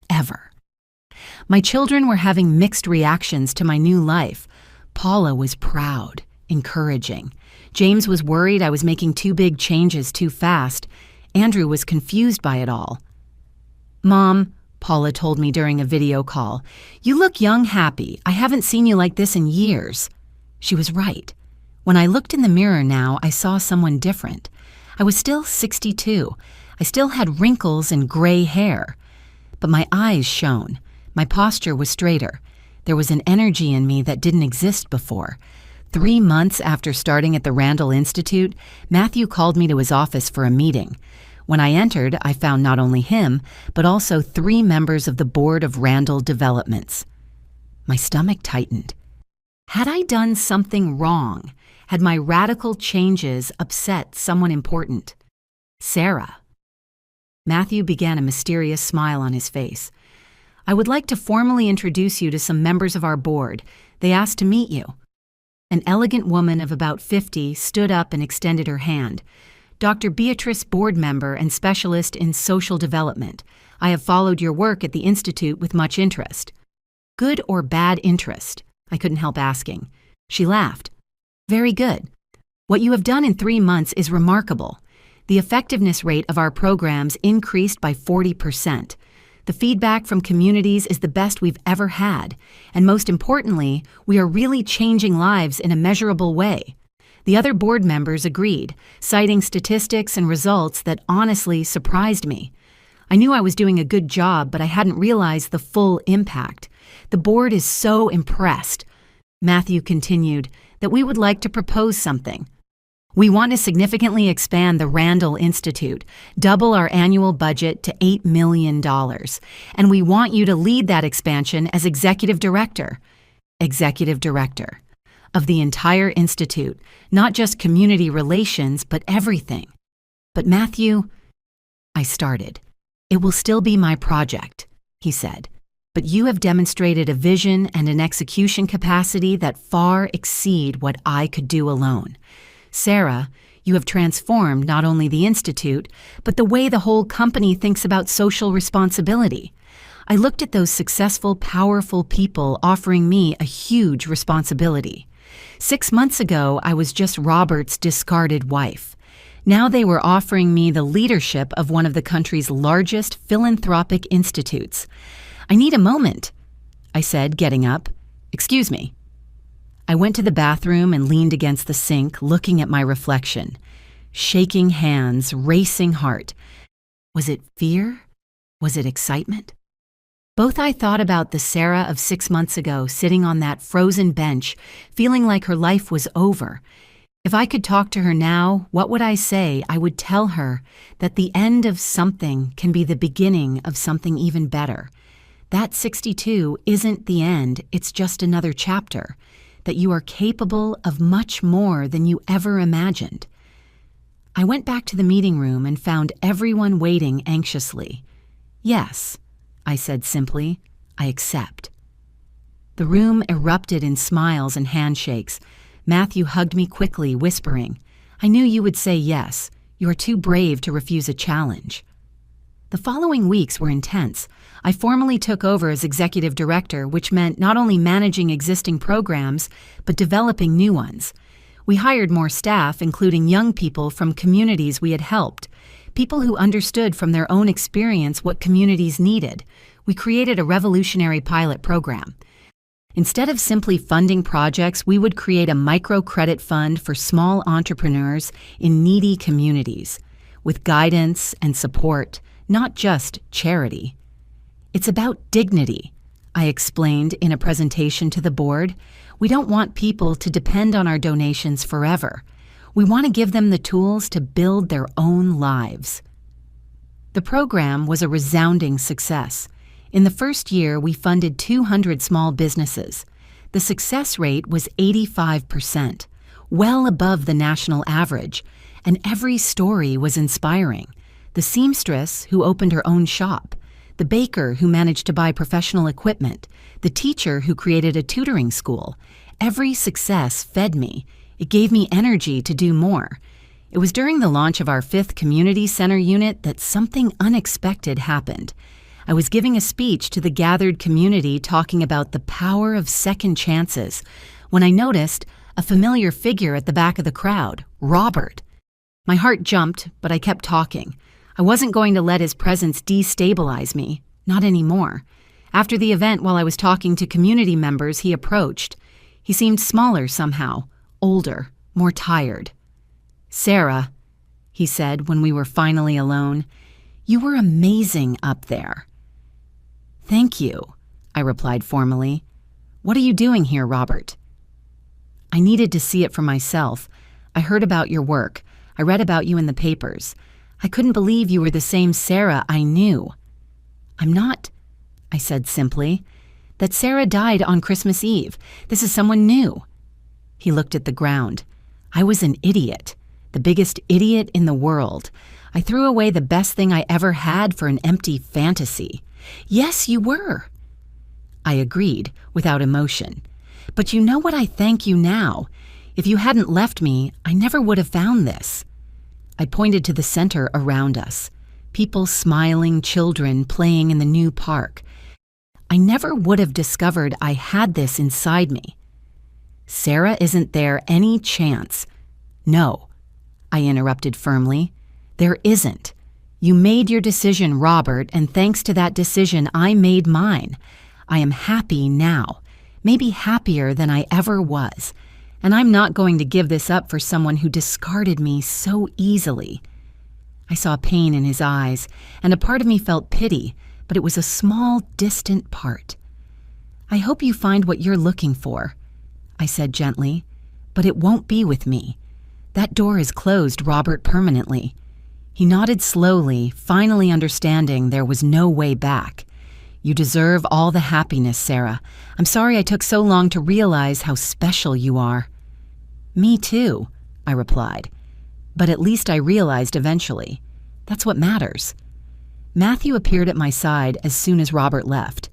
Ever. My children were having mixed reactions to my new life. Paula was proud, encouraging. James was worried I was making too big changes too fast. Andrew was confused by it all. Mom, Paula told me during a video call, you look young, happy. I haven't seen you like this in years. She was right. When I looked in the mirror now, I saw someone different. I was still 62. I still had wrinkles and gray hair. But my eyes shone. My posture was straighter. There was an energy in me that didn't exist before. 3 months after starting at the Randall Institute, Matthew called me to his office for a meeting. When I entered, I found not only him, but also 3 members of the board of Randall Developments. My stomach tightened. Had I done something wrong? Had my radical changes upset someone important? Sarah. Matthew began a mysterious smile on his face. I would like to formally introduce you to some members of our board. They asked to meet you. An elegant woman of about 50 stood up and extended her hand. Dr. Beatrice, board member and specialist in social development. I have followed your work at the Institute with much interest. Good or bad interest? I couldn't help asking. She laughed. Very good. What you have done in 3 months is remarkable. The effectiveness rate of our programs increased by 40%. The feedback from communities is the best we've ever had. And most importantly, we are really changing lives in a measurable way. The other board members agreed, citing statistics and results that honestly surprised me. I knew I was doing a good job, but I hadn't realized the full impact. The board is so impressed, Matthew continued, that we would like to propose something. We want to significantly expand the Randall Institute, double our annual budget to $8 million, and we want you to lead that expansion as executive director. Executive director. Of the entire institute, not just community relations, but everything. But Matthew, I started. It will still be my project, he said, but you have demonstrated a vision and an execution capacity that far exceed what I could do alone. Sarah, you have transformed not only the institute, but the way the whole company thinks about social responsibility. I looked at those successful, powerful people offering me a huge responsibility. 6 months ago, I was just Robert's discarded wife. Now they were offering me the leadership of one of the country's largest philanthropic institutes. I need a moment, I said, getting up. Excuse me. I went to the bathroom and leaned against the sink, looking at my reflection. Shaking hands, racing heart. Was it fear? Was it excitement? Both I thought about the Sarah of 6 months ago sitting on that frozen bench, feeling like her life was over. If I could talk to her now, what would I say? I would tell her that the end of something can be the beginning of something even better. That 62 isn't the end, it's just another chapter. That you are capable of much more than you ever imagined. I went back to the meeting room and found everyone waiting anxiously. "Yes," I said simply. "I accept." The room erupted in smiles and handshakes. Matthew hugged me quickly, whispering, "I knew you would say yes. You are too brave to refuse a challenge." The following weeks were intense. I formally took over as executive director, which meant not only managing existing programs, but developing new ones. We hired more staff, including young people from communities we had helped, people who understood from their own experience what communities needed. We created a revolutionary pilot program. Instead of simply funding projects, we would create a microcredit fund for small entrepreneurs in needy communities, with guidance and support, not just charity. "It's about dignity," I explained in a presentation to the board. "We don't want people to depend on our donations forever. We want to give them the tools to build their own lives." The program was a resounding success. In the first year, we funded 200 small businesses. The success rate was 85%, well above the national average, and every story was inspiring. The seamstress who opened her own shop, the baker who managed to buy professional equipment, the teacher who created a tutoring school. Every success fed me. It gave me energy to do more. It was during the launch of our 5th community center unit that something unexpected happened. I was giving a speech to the gathered community talking about the power of second chances when I noticed a familiar figure at the back of the crowd, Robert. My heart jumped, but I kept talking. I wasn't going to let his presence destabilize me, not anymore. After the event, while I was talking to community members, he approached. He seemed smaller somehow, older, more tired. "Sarah," he said when we were finally alone, "you were amazing up there." "Thank you," I replied formally. "What are you doing here, Robert?" "I needed to see it for myself. I heard about your work. I read about you in the papers. I couldn't believe you were the same Sarah I knew." "I'm not," I said simply. "That Sarah died on Christmas Eve. This is someone new." He looked at the ground. I was an idiot, the biggest idiot in the world. I threw away the best thing I ever had for an empty fantasy. "Yes, you were." I agreed, without emotion. "But you know what? I thank you now. If you hadn't left me, I never would have found this." I pointed to the center around us. People smiling, children playing in the new park. I never would have discovered I had this inside me. "Sarah isn't there any chance." "No," I interrupted firmly. "There isn't. You made your decision, Robert, and thanks to that decision, I made mine. I am happy now, maybe happier than I ever was, and I'm not going to give this up for someone who discarded me so easily." I saw pain in his eyes, and a part of me felt pity, but it was a small, distant part. "I hope you find what you're looking for," I said gently, "but it won't be with me. That door is closed, Robert, permanently." He nodded slowly, finally understanding there was no way back. "You deserve all the happiness, Sarah. I'm sorry I took so long to realize how special you are." "Me too," I replied. "But at least I realized eventually. That's what matters." Matthew appeared at my side as soon as Robert left.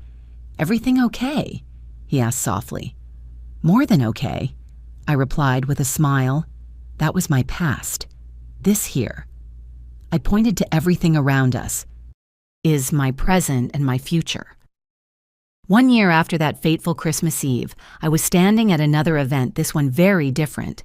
"Everything okay?" he asked softly. "More than okay," I replied with a smile. "That was my past. This here," I pointed to everything around us, "is my present and my future." 1 year after that fateful Christmas Eve, I was standing at another event, this one very different.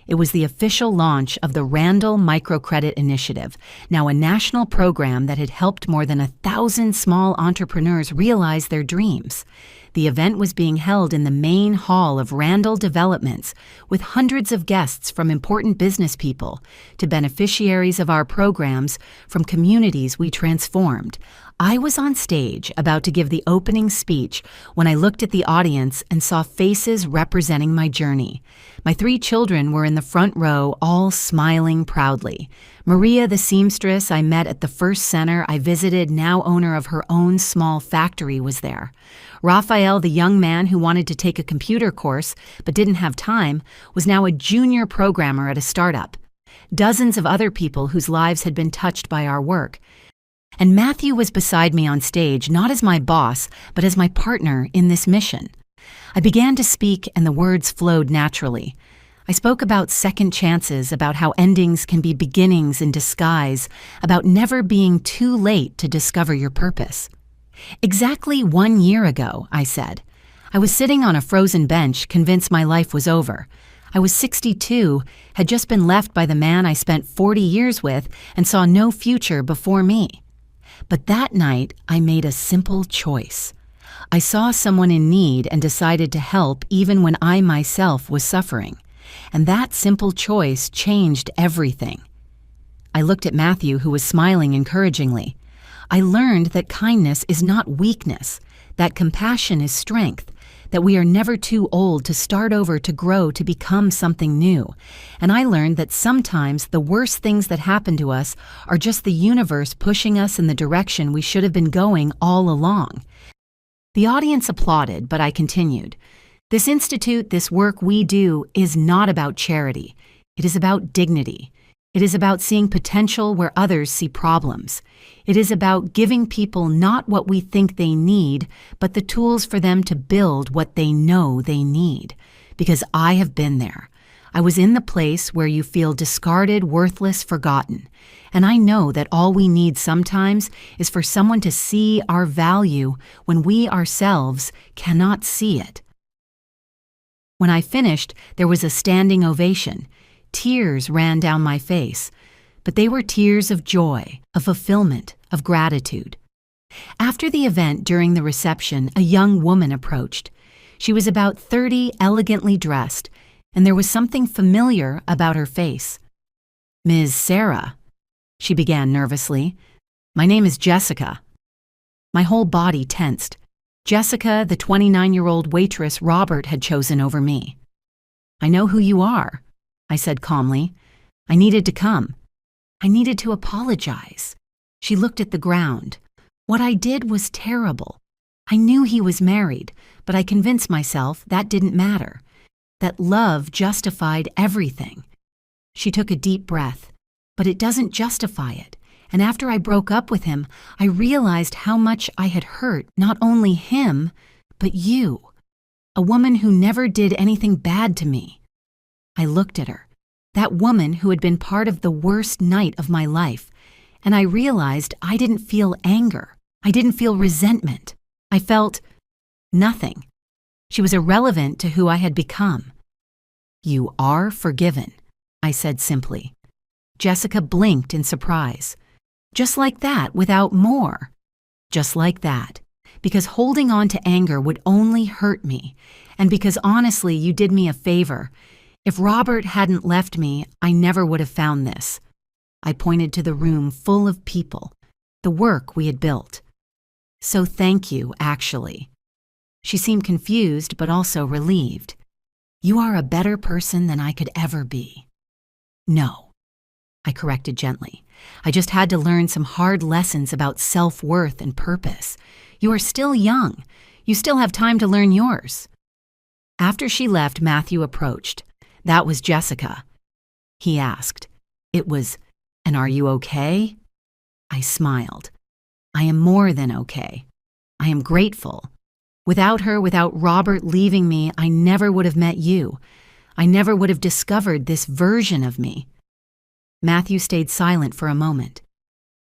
It was the official launch of the Randall Microcredit Initiative, now a national program that had helped more than 1,000 small entrepreneurs realize their dreams. The event was being held in the main hall of Randall Developments, with hundreds of guests from important business people to beneficiaries of our programs from communities we transformed. I was on stage about to give the opening speech when I looked at the audience and saw faces representing my journey. My 3 children were in the front row, all smiling proudly. Maria, the seamstress I met at the first center I visited, now owner of her own small factory, was there. Raphael, the young man who wanted to take a computer course but didn't have time, was now a junior programmer at a startup. Dozens of other people whose lives had been touched by our work. And Matthew was beside me on stage, not as my boss, but as my partner in this mission. I began to speak, and the words flowed naturally. I spoke about second chances, about how endings can be beginnings in disguise, about never being too late to discover your purpose. Exactly 1 year ago, I said, I was sitting on a frozen bench, convinced my life was over. I was 62, had just been left by the man I spent 40 years with, and saw no future before me. But that night, I made a simple choice. I saw someone in need and decided to help even when I myself was suffering. And that simple choice changed everything. I looked at Matthew, who was smiling encouragingly. I learned that kindness is not weakness, that compassion is strength, that we are never too old to start over, to grow, to become something new. And I learned that sometimes the worst things that happen to us are just the universe pushing us in the direction we should have been going all along. The audience applauded, but I continued. This institute, this work we do, is not about charity. It is about dignity. It is about seeing potential where others see problems. It is about giving people not what we think they need, but the tools for them to build what they know they need. Because I have been there. I was in the place where you feel discarded, worthless, forgotten. And I know that all we need sometimes is for someone to see our value when we ourselves cannot see it. When I finished, there was a standing ovation. Tears ran down my face, but they were tears of joy, of fulfillment, of gratitude. After the event, during the reception, a young woman approached. She was about 30, elegantly dressed, and there was something familiar about her face. "Ms. Sarah," she began nervously. "My name is Jessica." My whole body tensed. Jessica, the 29-year-old waitress Robert had chosen over me. "I know who you are," I said calmly. "I needed to come. I needed to apologize." She looked at the ground. What I did was terrible. I knew he was married, but I convinced myself that didn't matter, that love justified everything. She took a deep breath. But it doesn't justify it. And after I broke up with him, I realized how much I had hurt not only him, but you, a woman who never did anything bad to me. I looked at her, that woman who had been part of the worst night of my life, and I realized I didn't feel anger. I didn't feel resentment. I felt nothing. She was irrelevant to who I had become. "You are forgiven," I said simply. Jessica blinked in surprise. Just like that, without more. Just like that. Because holding on to anger would only hurt me. And because honestly, you did me a favor. If Robert hadn't left me, I never would have found this. I pointed to the room full of people, the work we had built. "So thank you, actually." She seemed confused, but also relieved. "You are a better person than I could ever be." "No," I corrected gently. "I just had to learn some hard lessons about self-worth and purpose. You are still young. You still have time to learn yours." After she left, Matthew approached. That was Jessica. He asked. It was, "And are you okay?" I smiled. "I am more than okay. I am grateful. Without her, without Robert leaving me, I never would have met you. I never would have discovered this version of me." Matthew stayed silent for a moment.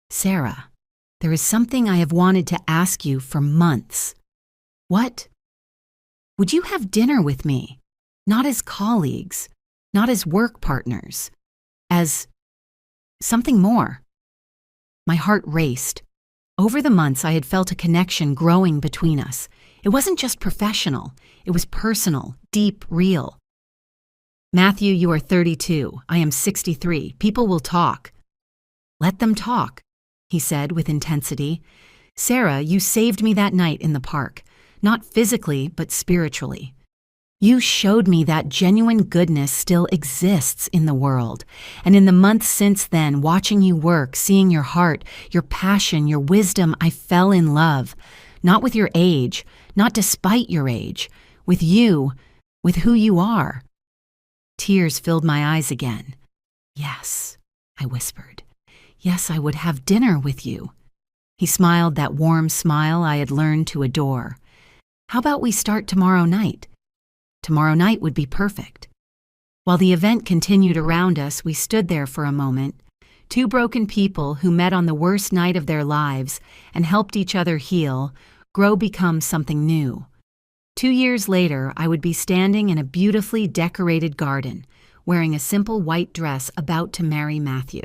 "Sarah, there is something I have wanted to ask you for months." "What?" "Would you have dinner with me? Not as colleagues, not as work partners, as something more." My heart raced. Over the months, I had felt a connection growing between us. It wasn't just professional. It was personal, deep, real. "Matthew, you are 32. I am 63. People will talk." "Let them talk," he said with intensity. "Sarah, you saved me that night in the park, not physically, but spiritually. You showed me that genuine goodness still exists in the world. And in the months since then, watching you work, seeing your heart, your passion, your wisdom, I fell in love. Not with your age, not despite your age. With you, with who you are." Tears filled my eyes again. "Yes," I whispered. "Yes, I would have dinner with you." He smiled that warm smile I had learned to adore. How about we start tomorrow night? Tomorrow night would be perfect. While the event continued around us, we stood there for a moment, two broken people who met on the worst night of their lives and helped each other heal, become something new. 2 years later, I would be standing in a beautifully decorated garden, wearing a simple white dress about to marry Matthew.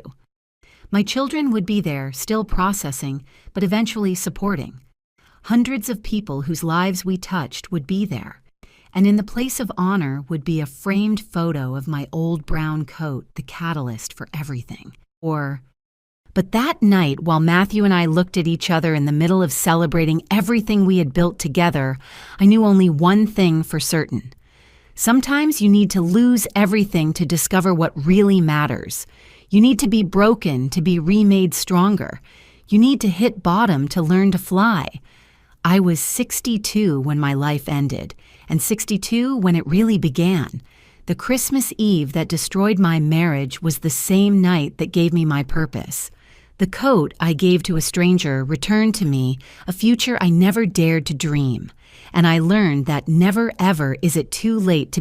My children would be there, still processing, but eventually supporting. Hundreds of people whose lives we touched would be there, and in the place of honor would be a framed photo of my old brown coat, the catalyst for everything. But that night, while Matthew and I looked at each other in the middle of celebrating everything we had built together, I knew only one thing for certain. Sometimes you need to lose everything to discover what really matters. You need to be broken to be remade stronger. You need to hit bottom to learn to fly. I was 62 when my life ended, and 62 when it really began. The Christmas Eve that destroyed my marriage was the same night that gave me my purpose. The coat I gave to a stranger returned to me a future I never dared to dream, and I learned that never ever is it too late to